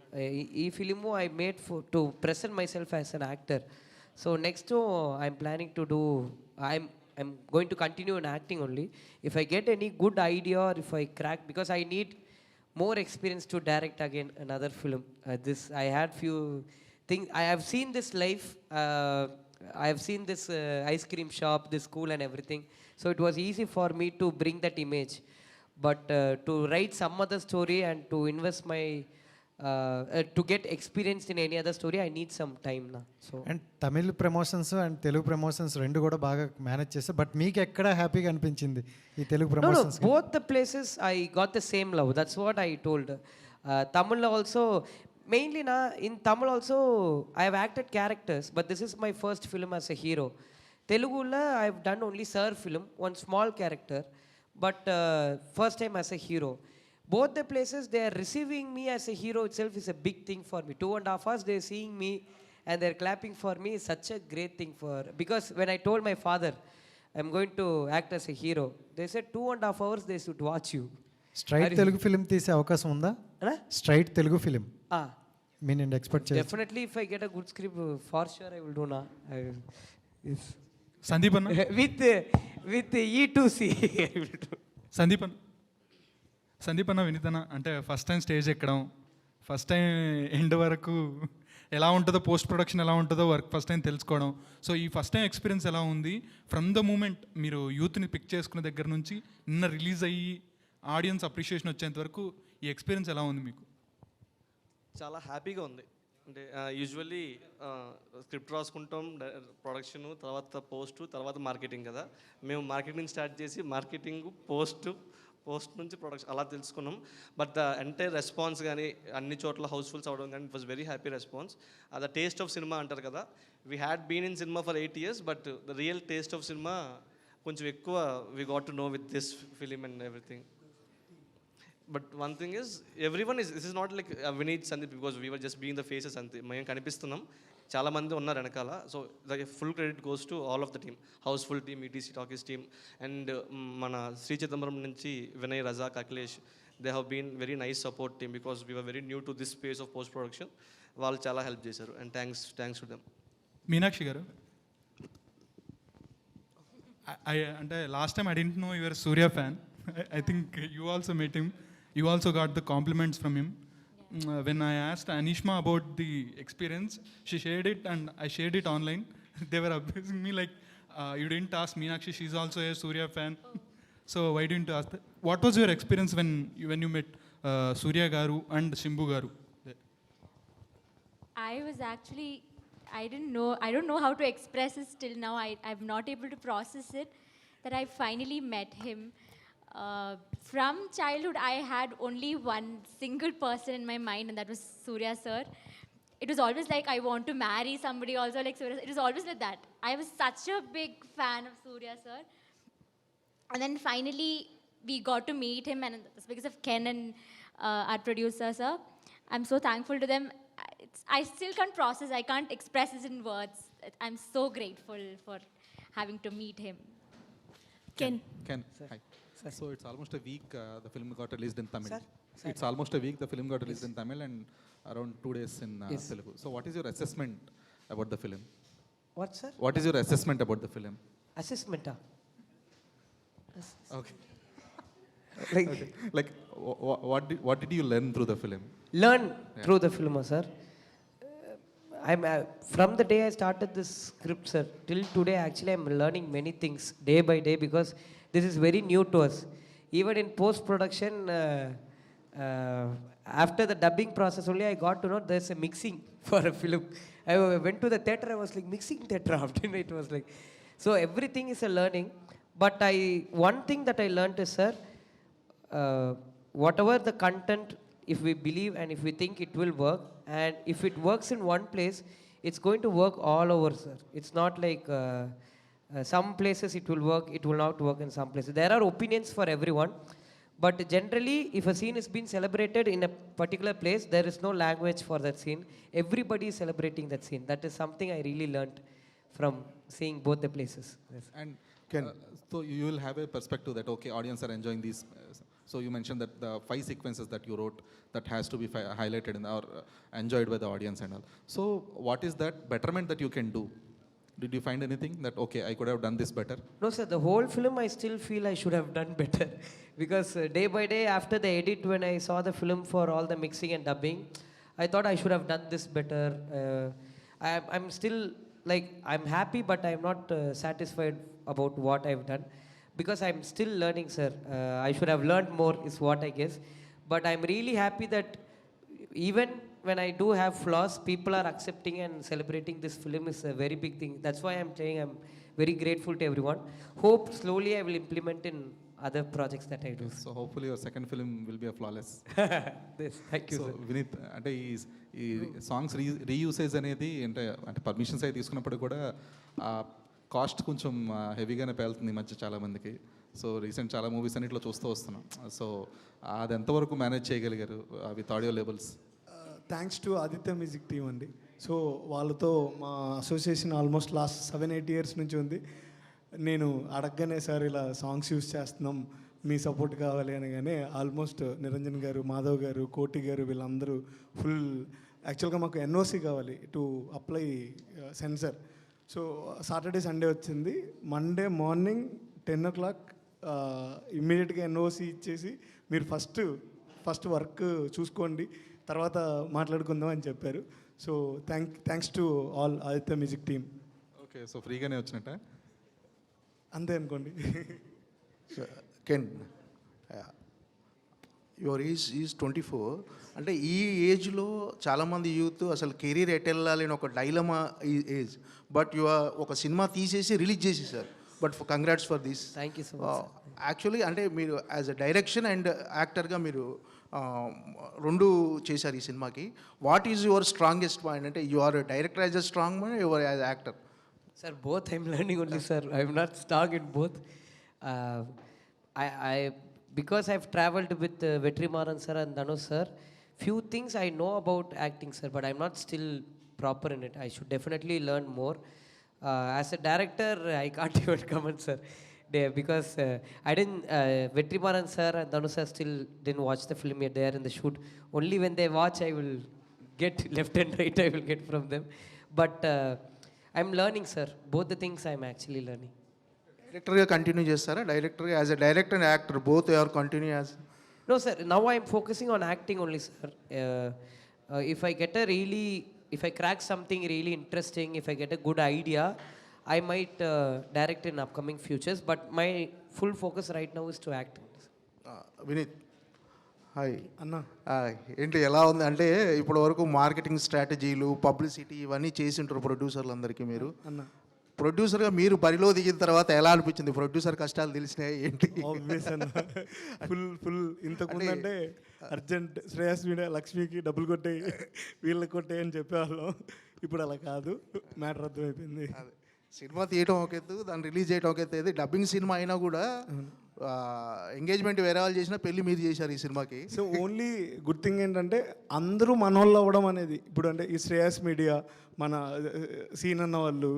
ఈ film I made to present myself as an actor. So next I'm planning to do I'm going to continue in acting only. If I get any good idea or if I crack, because I need more experience to direct again another film. I had few things. I have seen this life. I have seen this ice cream shop, this school and everything. So it was easy for me to bring that image. But to write some other story and to invest my to get experience in any other story, I need some time now. So and Tamil promotions and Telugu promotions రెండు కూడా బాగా manage చేస్తారు, but మీకు ఎక్కడ హ్యాపీగా అనిపించింది ఈ Telugu promotions? Both the places I got the same love. That's what I told. Tamil also, mainly in Tamil also I have acted characters, but this is my first film as a hero. Telugu I have done only Sir film, one small character, but first time as a hero. Both the places they are receiving me as a hero itself is a big thing for me. 2.5 hours they are seeing me and they are clapping for me is such a great thing because when I told my father I'm going to act as a hero, they said 2.5 hours they should watch you. Straight Telugu film తీసే అవకాశం ఉందా? Straight Telugu film mean and expect చేయండి. Definitely if I get a good script for sure I will do na. Sandeep అన్న with E2C I will do. Sandeep అన్న వినీతన అంటే first time stage ఎక్కడం, first time end వరకు ఎలా ఉంటుందో, పోస్ట్ ప్రొడక్షన్ ఎలా ఉంటుందో వర్క్ ఫస్ట్ టైం తెలుసుకోవడం. సో ఈ ఫస్ట్ టైం ఎక్స్పీరియన్స్ ఎలా ఉంది? ఫ్రమ్ ద మూమెంట్ మీరు యూత్ని పిక్ చేసుకునే దగ్గర నుంచి నిన్న రిలీజ్ అయ్యి ఆడియన్స్ అప్రిషియేషన్ వచ్చేంత వరకు ఈ ఎక్స్పీరియన్స్ ఎలా ఉంది మీకు? చాలా హ్యాపీగా ఉంది. అంటే యూజువల్లీ స్క్రిప్ట్ రాసుకుంటాం, ప్రొడక్షన్, తర్వాత పోస్ట్, తర్వాత మార్కెటింగ్ కదా. మేము మార్కెటింగ్ స్టార్ట్ చేసి మార్కెటింగ్, పోస్ట్ నుంచి ప్రొడక్షన్ అలా తెలుసుకున్నాం. బట్ ద ఎంటైర్ రెస్పాన్స్ కానీ అన్ని చోట్ల హౌస్ఫుల్స్ అవ్వడం కానీ it was very happy response. The taste of cinema అంటారు కదా, we had been in cinema for 8 years, but the real taste of cinema కొంచెం ఎక్కువ we got to know with this film and everything. But one thing is everyone this is not like Vineeth Sandeep because we were just being the faces అంతే. మేము కనిపిస్తున్నాం, చాలామంది ఉన్నారు వెనకాల. So the full credit goes to all of the team, housefull team, ETC talkies team, and మన శ్రీ చిదంబరం నుంచి Vinay, Razak, Akhilesh, they have been very nice support team because we were very new to this space of post production. వాళ్ళు చాలా help చేశారు and thanks to them. Meenakshi గారు, అంటే last time I didn't know your Surya fan. I think you also met him. You also got the compliments from him. When I asked Anishma about the experience, she shared it and I shared it online. They were abusing me like, you didn't ask Meenakshi, she's also a Surya fan. So why didn't you ask that? What was your experience when you met Surya Garu and Shimbu Garu? I was actually, I don't know how to express it till now. I'm not able to process it, that I finally met him. From childhood, I had only one single person in my mind, and that was Surya sir. It was always like I want to marry somebody also like Surya. It was always like that. I was such a big fan of Surya sir. And then finally, we got to meet him, and it's because of Ken and our producer sir. I'm so thankful to them. I still can't process, I can't express this in words. I'm so grateful for having to meet him. Ken. Hi. So it's almost a week the film got released in Tamil. It's almost a week the film got released in Tamil and around 2 days in Telugu. So what is your assessment about the film? What, sir? What is your assessment about the film? Assessment? Okay. Like what did you learn through the film? Through the film, sir. I'm from the day I started this script, sir, till today actually I'm learning many things day by day because this is very new to us. Even in post-production, after the dubbing process only I got to know there's a mixing for a film. I went to the theatre, I was like, mixing theatre after it was like, so everything is a learning. But one thing that I learned is, sir, whatever the content, if we believe and if we think it will work, and if it works in one place, it's going to work all over, sir. It's not like some places it will work, it will not work in some places. There are opinions for everyone, but generally, if a scene is being celebrated in a particular place, there is no language for that scene. Everybody is celebrating that scene. That is something I really learned from seeing both the places. Yes. And so you will have a perspective that, okay, audience are enjoying these. So you mentioned that the 5 sequences that you wrote that has to be highlighted in or enjoyed by the audience and all. So what is that betterment that you can do? Did you find anything that, okay, I could have done this better? No, sir, the whole film I still feel I should have done better. Because day by day after the edit, when I saw the film for all the mixing and dubbing, I thought I should have done this better. I'm still, like, I'm happy, but I'm not satisfied about what I've done. Because I'm still learning, sir. I should have learned more is what I guess. But I'm really happy that even when I do have flaws, people are accepting and celebrating this film is a very big thing. That's why I'm saying I'm very grateful to everyone. Hope slowly I will implement in other projects that I do. So hopefully your second film will be a flawless. Yes, thank you, So sir. Vineet, అంటే ఈ songs రీయూసేజ్ అనేది అంటే permissions అయితే తీసుకున్నప్పుడు కూడా cost కొంచెం హెవీగానే పేలుతుంది ఈ మధ్య చాలామందికి. సో రీసెంట్ చాలా మూవీస్ అన్నిట్లో చూస్తూ వస్తున్నాం. సో అది ఎంతవరకు మేనేజ్ చేయగలిగారు with audio labels? Thanks to Aditya music team అండి. సో వాళ్ళతో మా అసోసియేషన్ ఆల్మోస్ట్ లాస్ట్ 7-8 ఇయర్స్ నుంచి ఉంది. నేను అడగగానే సార్ ఇలా సాంగ్స్ యూస్ చేస్తున్నాం, మీ సపోర్ట్ కావాలి అనగానే ఆల్మోస్ట్ నిరంజన్ గారు, మాధవ్ గారు, కోటి గారు వీళ్ళందరూ ఫుల్ యాక్చువల్గా మాకు ఎన్ఓసి కావాలి to apply sensor. So Saturday Sunday వచ్చింది. మండే మార్నింగ్ 10 o'clock ఇమ్మీడియట్గా ఎన్ఓసి ఇచ్చేసి మీరు ఫస్ట్ వర్క్ చూసుకోండి, తర్వాత మాట్లాడుకుందాం అని చెప్పారు. So thanks to all Aditya music team. Okay, so ఫ్రీగానే వచ్చినట్ట అంతే అనుకోండి. Can your is 24. అంటే ఈ ఏజ్లో చాలామంది యూత్ అసలు కెరీర్ ఎట్ వెళ్ళాలి అని ఒక డైలమా ఏజ్. బట్ ఒక సినిమా తీసేసి రిలీజ్ చేసేసారు. But congrats for this. Thank you so much. Actually అంటే మీరు యాజ్ అ డైరెక్షన్ అండ్ యాక్టర్గా మీరు రెండు చేశారు ఈ సినిమాకి. What is your strongest point? అంటే you are director as a strong point, your as actor? Sir, both I'm learning only, sir. I'm not strong in both. Because I've traveled with Vetrimaran sir and Dhanush sir, few things I know about acting, sir, but I'm not still proper in it. I should definitely learn more. As a director, I can't even comment, sir. Because I didn't, Vetrimaran sir and Dhanush sir still didn't watch the film yet. They are in the shoot. Only when they watch, I will get left and right, I will get from them. But I'm learning, sir. Both the things I'm actually learning. డైరెక్టర్గా continue చేస్తారా? డైరెక్టర్గా as a director and actor both are continue as? No, sir. Now I'm focusing on acting only, sir. If I crack something really interesting, if I get a good idea, I might direct in upcoming futures. But my full focus right now is to act. Vineeth, hi అన్న. ఏంటి ఎలా ఉంది? అంటే ఇప్పటి వరకు marketing స్ట్రాటజీలు, publicity ఇవన్నీ చేసి ఉంటారు ప్రొడ్యూసర్లు అందరికీ. మీరు అన్న ప్రొడ్యూసర్గా మీరు బరిలో దిగిన తర్వాత ఎలా అనిపించింది? ప్రొడ్యూసర్ కష్టాలు తెలిసినాయి ఏంటి? ఆబ్వియస్ అన్న. ఫుల్ ఇంతకుముందు అంటే అర్జెంట్ శ్రేయస్ మీడియా లక్ష్మికి డబ్బులు కొట్టాయి, వీళ్ళకి కొట్టాయి అని చెప్పేవాళ్ళం. ఇప్పుడు అలా కాదు, మ్యాటర్ అర్థమైపోయింది. సినిమా తీయటం ఒక ఎత్తు, దాన్ని రిలీజ్ చేయడం ఒక ఎత్తు. డబ్బింగ్ సినిమా అయినా కూడా ఎంగేజ్మెంట్ వేరే వాళ్ళు చేసినా పెళ్ళి మీరు చేశారు ఈ సినిమాకి. సో ఓన్లీ గుడ్ థింగ్ ఏంటంటే అందరూ మనోళ్ళు అవ్వడం అనేది. ఇప్పుడు అంటే ఈ శ్రేయస్ మీడియా, మన సీన్ అన్న వాళ్ళు,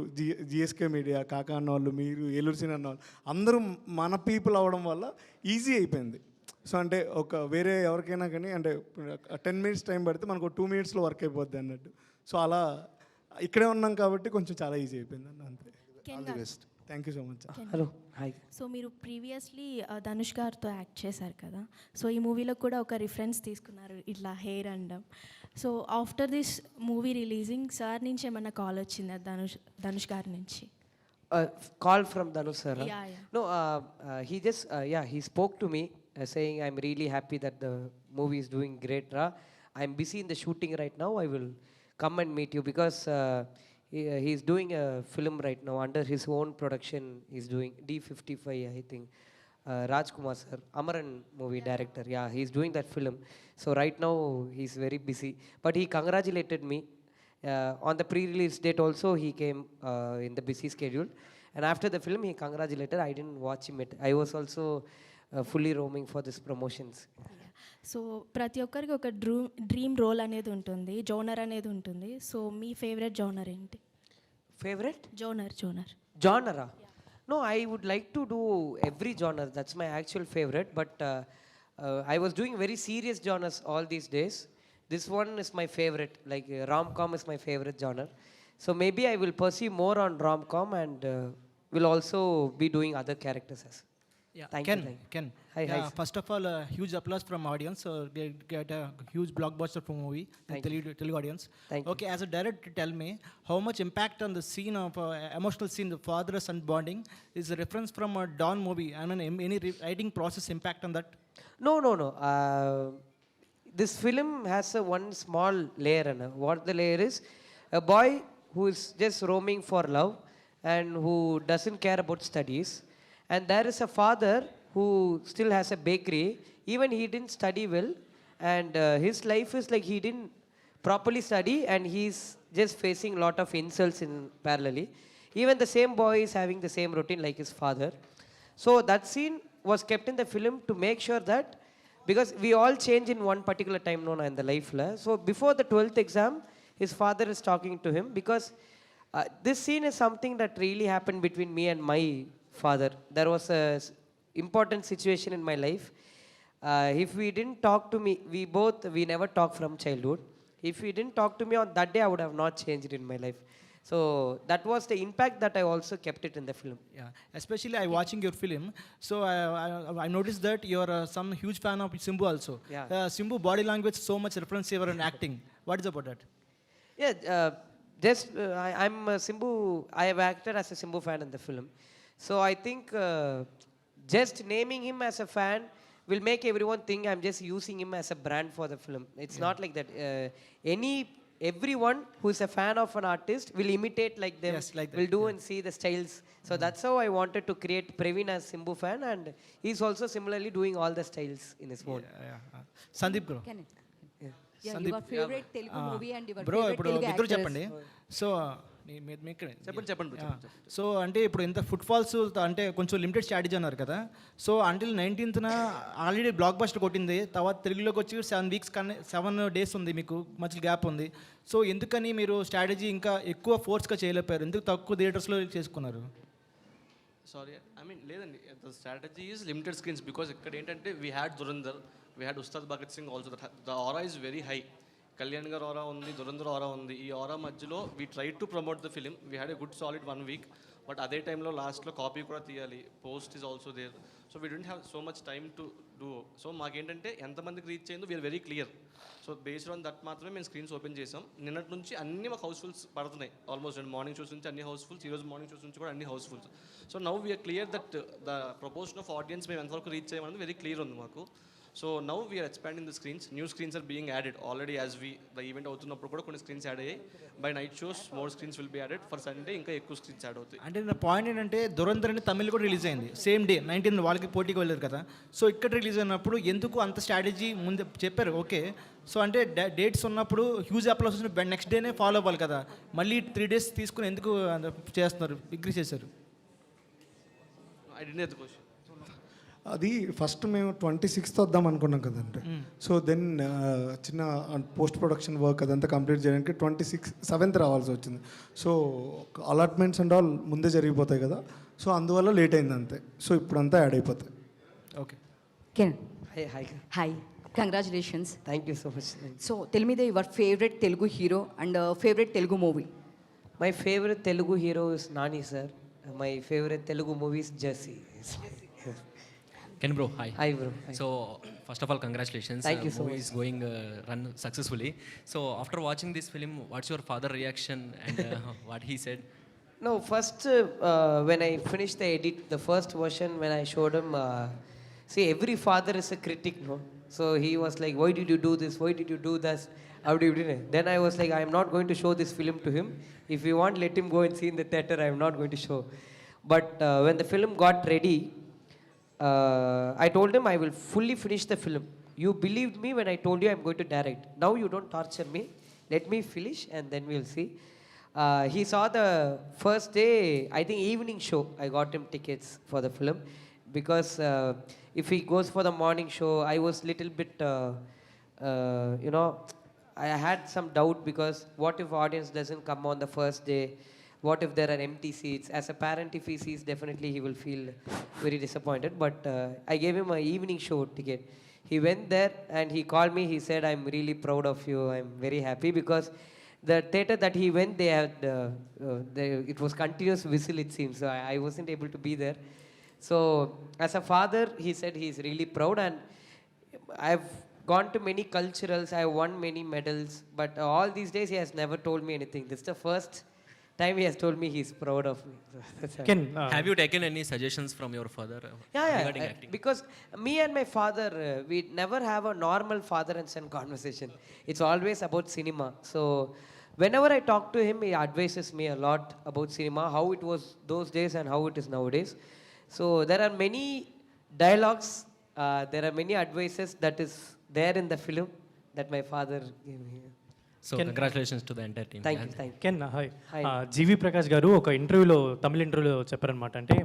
జిఎస్కే మీడియా, కాకా అన్న వాళ్ళు, మీరు ఏలూరు సీన్ అన్న వాళ్ళు, అందరూ మన పీపుల్ అవ్వడం వల్ల ఈజీ అయిపోయింది. సో అంటే ఒక వేరే ఎవరికైనా కానీ అంటే 10 minutes టైం పడితే మనకు 2 minutesలో వర్క్ అయిపోద్ది అన్నట్టు. సో అలా ఇక్కడే ఉన్నాం కాబట్టి కొంచెం చాలా ఈజీ అయిపోయింది అన్న. అంతే. All the best. Thank you so much. Hello, hi. So మీరు ప్రీవియస్లీ ధనుష్ గారితో యాక్ట్ చేశారు కదా, సో ఈ మూవీలో కూడా ఒక రిఫరెన్స్ తీసుకున్నారు ఇట్లా హెయిర్ అండం. So after this movie releasing sir నుంచి ఏమన్నా కాల్ వచ్చిందా ధనుష్ గారి నుంచి? Call from Dhanush sir? Yeah, yeah. No, he just, he spoke to me saying, I'm really happy that the movie is doing great. I'm busy in the shooting right now. I will come and meet you because he's doing a film right now under his own production. He's doing D55, I think. Rajkumar sir, Amaran movie director. Yeah, he's doing that film. So right now he's very busy. But he congratulated me. On the pre-release date also he came in the busy schedule. And after the film he congratulated. I didn't watch him yet. I was also fully roaming for this promotions. So ప్రతి ఒక్కరికి ఒక dream role అనేది ఉంటుంది, genre అనేది ఉంటుంది. So మీ favourite genre ఏంటి? Favorite? Genre. Genre? No, I would like to do every genre. That's my actual favorite. But I was doing very serious genres all these days. This one is my favorite. Like rom-com is my favorite genre. So maybe I will pursue more on rom-com and will also be doing other characters as. Yeah, Thank Ken. you. Ken. Hi, Yeah, hi. first of all, huge applause from audience. Get a huge blockbuster from movie. Thank Telugu audience. Thank okay, as a director, tell me how much impact on the scene of emotional scene, the father-son bonding, is a reference from a Dawn movie. I mean, any writing process impact on that? No. This film has a one small layer. What the layer is, a boy who is just roaming for love and who doesn't care about studies. And there is a father who still has a bakery. Even he didn't study well. And his life is like he didn't properly study and he's just facing a lot of insults in parallelly. Even the same boy is having the same routine like his father. So that scene was kept in the film to make sure that, because we all change in one particular time in the life. So before the 12th exam, his father is talking to him because this scene is something that really happened between me and my father. There was a important situation in my life. If we didn't talk to me, we never talked from childhood. If he didn't talk to me on that day, I would have not changed in my life. So that was the impact that I also kept it in the film. Yeah, especially I watching your film. So I noticed that you're some huge fan of Simbu also. Yeah. Simbu body language so much reference here in acting. What is about that? Yeah, I'm a Simbu. I have acted as a Simbu fan in the film. So I think just naming him as a fan will make everyone think I'm just using him as a brand for the film. It's not like that. Everyone who is a fan of an artist will imitate like them, Yes, like that, will do and see the styles. So that's how I wanted to create Praveen as Simbu fan, and he's also similarly doing all the styles in his own. Sandeep bro. Yeah, your favorite Telugu movie and your bro favorite ఇప్పుడు Telugu ఇద్దరు actress. చెప్పండి. So చెప్పండి bro, చెప్పండి. So అంటే ఇప్పుడు ఇంత foot falls అంటే కొంచెం లిమిటెడ్ స్ట్రాటజీ అన్నారు కదా. So until 19th already block buster కొట్టింది, తర్వాత తెలుగులోకి వచ్చి 7 weeks కానీ 7 days ఉంది, మీకు మధ్య గ్యాప్ ఉంది. సో ఎందుకని మీరు స్ట్రాటజీ ఇంకా ఎక్కువ ఫోర్స్గా చేయలేకపోయారు? ఎందుకు తక్కువ థియేటర్స్లో చేసుకున్నారు? సారీ, ఐ మీన్ లేదండి, the strategy is limited screens because ఇక్కడ ఏంటంటే we had Dhurandhar, we had Ustaad Bhagat Singh also. The aura is very high. Kalyan గారు ఆరా ఉంది, దురంధర్ ఆరా ఉంది. ఈ ఆరా మధ్యలో we try to promote the film. We had a good solid 1 week, but అదే టైంలో లాస్ట్లో కాపీ కూడా తీయాలి, post is also there. So we don't have so much time to do. So మాకేంటంటే ఎంతమందికి రీచ్ అయిందో we're very clear. So based on that మాత్రమే మేము స్క్రీన్స్ ఓపెన్ చేసాం. నిన్నటి నుంచి అన్ని మాకు హౌస్ఫుల్స్ పడుతున్నాయి. ఆల్మోస్ట్ మార్నింగ్ షోస్ నుంచి అన్ని హౌస్ఫుల్స్, ఈరోజు మార్నింగ్ షోస్ నుంచి కూడా అన్ని housefulls. So now we're clear that the proportion of audience మేము ఎంతవరకు రీచ్ అయ్యామన్నది వెరీ క్లియర్ ఉంది మాకు. So now we're expanding the screens. New screens are being added already as the event అవుతున్నప్పుడు కూడా కొన్ని స్క్రీన్స్ యాడ్ అయ్యాయి. By night shows more screens will be added. For Sunday ఇంకా ఎక్కువ స్క్రీన్స్ యాడ్ అవుతాయి. అంటే నా పాయింట్ ఏంటంటే దురంధర్ అని తమిళ్ కూడా రిలీజ్ అయింది సేమ్ డే 19th, వాళ్ళకి పోటీకి వెళ్ళారు కదా. సో ఇక్కడ రిలీజ్ అయినప్పుడు ఎందుకు అంత స్ట్రాటజీ ముందే చెప్పారు, ఓకే. సో అంటే డేట్స్ ఉన్నప్పుడు హ్యూజ్ అప్లోస్ వచ్చిన నెక్స్ట్ డేనే ఫాలో అవ్వాలి కదా, మళ్ళీ 3 days తీసుకుని ఎందుకు చేస్తున్నారు, డిగ్రీ చేశారు? I didn't get the question. అది ఫస్ట్ మేము 26th వద్దాం అనుకున్నాం కదండి. సో దెన్ చిన్న పోస్ట్ ప్రొడక్షన్ వర్క్ అదంతా కంప్లీట్ చేయడానికి 7th రావాల్సి వచ్చింది. సో అలాట్మెంట్స్ అండ్ ఆల్ ముందే జరిగిపోతాయి కదా, సో అందువల్ల లేట్ అయింది అంతే. సో ఇప్పుడంతా యాడ్ అయిపోతాయి. Okay. Ken, Hi. hi. Congratulations. Thank you so much. So tell me your favorite Telugu hero and favorite Telugu movie. My favorite Telugu hero is Nani sir. My favorite Telugu movie is Jesse. Ken bro, hi. Hi bro. Hi. So first of all, congratulations. Thank you so movie much. is going run successfully. So after watching this film, what's your father reaction and what he said? No, first when I finished the edit, the first version when I showed him, see every father is a critic, no? So he was like, why did you do this? Why did you do this? Then I was like, I am not going to show this film to him. If you want, let him go and see in the theater. I am not going to show. But when the film got ready, I told him I will fully finish the film. You believed me when I told you I'm going to direct. Now you don't torture me. Let me finish and then we'll see. He saw the first day, I think evening show. I got him tickets for the film because if he goes for the morning show, I was little bit, I had some doubt because what if audience doesn't come on the first day? What if there are empty seats? As a parent, if he sees, definitely he will feel very disappointed. But I gave him an evening show ticket. He went there and he called me. He said, I'm really proud of you. I'm very happy because the theater that he went, they had, it was continuous whistle, it seems. So I wasn't able to be there. So as a father, he said he's really proud. And I've gone to many culturals. I won many medals. But all these days, he has never told me anything. This is the first time he has told me he's proud of me. Ken, have you taken any suggestions from your father regarding acting? Because me and my father, we never have a normal father and son conversation. It's always about cinema. So whenever I talk to him, he advises me a lot about cinema, how it was those days and how it is nowadays. So there are many dialogues, there are many advices that is there in the film that my father gave me. So congratulations to the entire team. Thank you. Ken hi G V Prakash గారు ఒక ఇంటర్వ్యూలో తమిళ ఇంటర్వ్యూలో చెప్పారనమాట. అంటే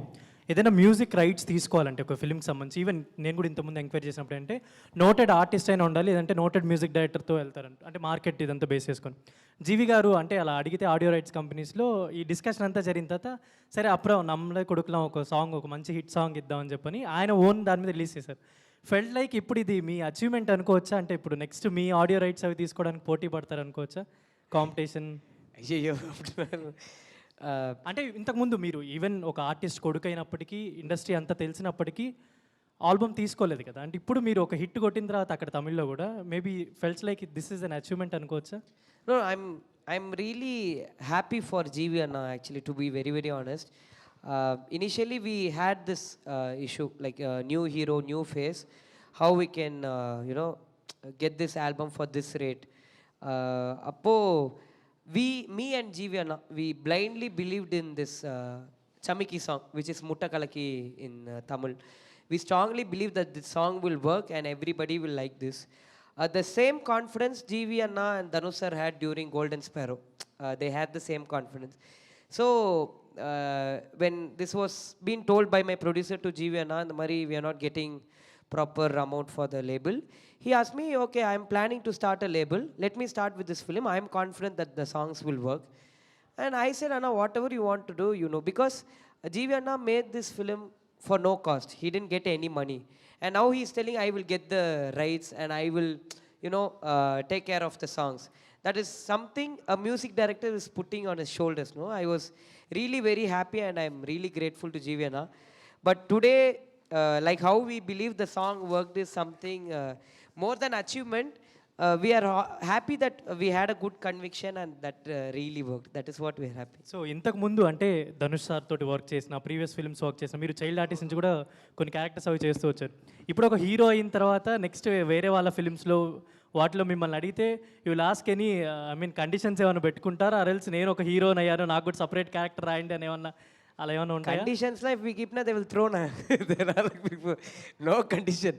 ఏదైనా music rights తీసుకోవాలంటే ఒక ఫిల్మ్కి సంబంధించి, ఈవెన్ నేను కూడా ఇంతకుముందు ఎంక్వైరీ చేసినప్పుడు అంటే నోటెడ్ ఆర్టిస్ట్ అయినా ఉండాలి, లేదంటే నోటెడ్ మ్యూజిక్ డైరెక్టర్తో వెళ్తారంట, అంటే మార్కెట్ ఇదంతా బేస్ చేసుకొని. జీవి గారు అంటే అలా అడిగితే ఆడియో రైట్స్ కంపెనీస్లో ఈ డిస్కషన్ అంతా జరిగిన తర్వాత సరే అప్పుడు నమ్మలే కొడుకులం ఒక సాంగ్, ఒక మంచి హిట్ సాంగ్ ఇద్దామని చెప్పని ఆయన ఓన్ దాని మీద రిలీజ్ చేశారు. ఫెల్ట్ లైక్ ఇప్పుడు ఇది మీ అచీవ్మెంట్ అనుకోవచ్చా? అంటే ఇప్పుడు నెక్స్ట్ మీ ఆడియో రైట్స్ అవి తీసుకోవడానికి పోటీ పడతారు అనుకోవచ్చా? కాంపిటీషన్ అయ్యో అంటే ఇంతకుముందు మీరు ఈవెన్ ఒక ఆర్టిస్ట్ కొడుకు అయినప్పటికీ, ఇండస్ట్రీ అంతా తెలిసినప్పటికీ ఆల్బమ్ తీసుకోలేదు కదా. అంటే ఇప్పుడు మీరు ఒక హిట్ కొట్టిన తర్వాత అక్కడ తమిళ్లో కూడా maybe felts like this is an achievement అనుకోవచ్చా? No, I'm really happy for GV Anna actually, to be very, very honest. Initially we had this issue like new hero, new face, how we can get this album for this rate. Me and GV Anna, we blindly believed in this Chamiki song, which is Mutta Kalaki in Tamil. We strongly believe that this song will work and everybody will like this. The same confidence GV Anna and Dhanush sir had during Golden Sparrow. They had the same confidence. So when this was being told by my producer to GV Anna, and Mari, we are not getting proper amount for the label, he asked me, okay, I am planning to start a label. Let me start with this film. I am confident that the songs will work. And I said, Anna, whatever you want to do, because GV Anna made this film for no cost. He didn't get any money. And now he's telling, I will get the rights and I will, take care of the songs. That is something a music director is putting on his shoulders. No, I was really very happy and I'm really grateful to GV Anna. But today, like how we believe the song worked is something more than achievement. We are happy that we had a good conviction and that really worked. That is what we are happy. So ఇంతకు ముందు అంటే Dhanush sir తోటి work చేసిన, previous films work చేసిన, మీరు child artist నుంచి కూడా కొన్ని క్యారెక్టర్స్ అవి చేస్తూ వచ్చారు. ఇప్పుడు ఒక హీరో అయిన తర్వాత నెక్స్ట్ వేరే వాళ్ళ ఫిల్మ్స్లో వాటిలో మిమ్మల్ని అడిగితే యూ లాస్ట్ ఎనీ కండిషన్స్ ఏమైనా పెట్టుకుంటారా? అరెల్స్ నేను ఒక హీరోని అయ్యాను, నాకు కూడా సపరేట్ క్యారెక్టర్ రాయండి అని ఏమన్నా అలా ఏమైనా ఉంటాయి? Conditions if we keep they will throw there are no condition.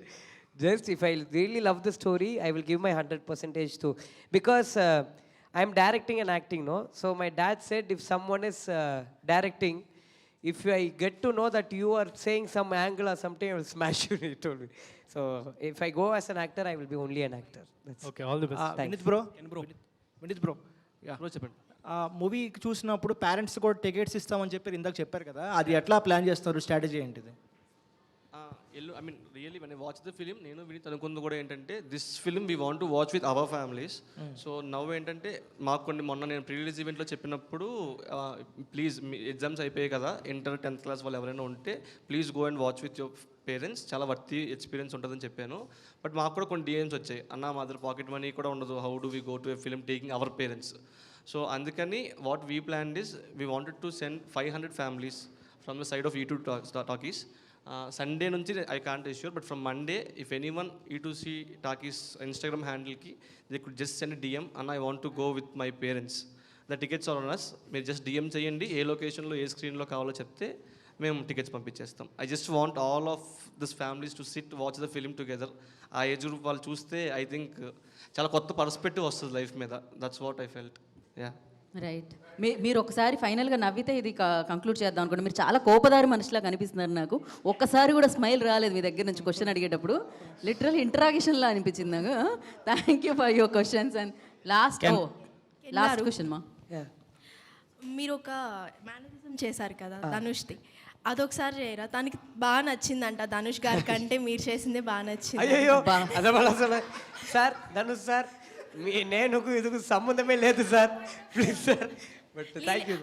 Just if I really love the story, I will give my 100% to, because I'm directing and acting, no? So my dad said if someone is directing, if I get to know that you are saying some angle or something, I will smash you, he told me. So if I go as an actor, I will be only an actor. That's okay, all the best. Vinith bro, చెప్పండి. Movie చూసినప్పుడు parents కూడా tickets ఇస్తామని చెప్పారు, ఇందాక చెప్పారు కదా, అది ఎట్లా ప్లాన్ చేస్తారు? స్ట్రాటజీ ఏంటిది? Really when I watch the film, నేను వినీత్ అనుకుంది కూడా ఏంటంటే this film we want to watch with our families. So now ఏంటంటే మాకు మొన్న నేను ప్రీ రిలీజ్ ఈవెంట్లో చెప్పినప్పుడు ప్లీజ్ మీ ఎగ్జామ్స్ అయిపోయాయి కదా, ఇంటర్ 10th క్లాస్ వాళ్ళు ఎవరైనా ఉంటే please go and watch with your parents, చాలా వర్తి ఎక్స్పీరియన్స్ ఉంటుందని చెప్పాను. బట్ మాకు కూడా కొన్ని డిఎమ్స్ వచ్చాయి, అన్న మా దగ్గర పాకెట్ మనీ కూడా ఉండదు, how do we go to a film taking our parents. So అందుకని what we plan is we wanted to send 500 families from the side of E2 talkies. Sunday నుంచి I can't ensure, but from Monday if anyone E2C talkies Instagram హ్యాండిల్కి they could just send DM and I want to go with my parents. The tickets are on us. మీరు just DM చేయండి, ఏ లొకేషన్లో ఏ స్క్రీన్లో కావాలో చెప్తే మేము tickets పంపించేస్తాం. I just want all of this families to sit watch the film together. ఆ age group వాళ్ళు చూస్తే ఐ థింక్ చాలా కొత్త పర్స్పెక్టివ్ వస్తుంది లైఫ్ మీద. That's what I felt. Yeah right. మీరు ఒకసారి ఫైనల్గా నవ్వితే ఇది కంక్లూడ్ చేద్దాం అనుకోండి. మీరు చాలా కోపదారి మనిషిలా కనిపిస్తున్నారు నాకు. ఒక్కసారి కూడా స్మైల్ రాలేదు మీ దగ్గర నుంచి క్వశ్చన్ అడిగేటప్పుడు. లిటరల్ ఇంటరాగేషన్లా అనిపించింది నాకు. Thank you for your questions. And last question మా, మీరు ఒక మేనరిజం చేశారు కదా ధనుష్ది, అదొకసారి చేయరా? తనకి బాగా నచ్చిందంట ధనుష్ గారి కంటే మీరు చేసిందే బాగా నచ్చింది. అయ్యో అసలు సార్ ధనుష్ సార్ నేను ఇదికు సంబంధమే లేదు sir, please sir, but thank you.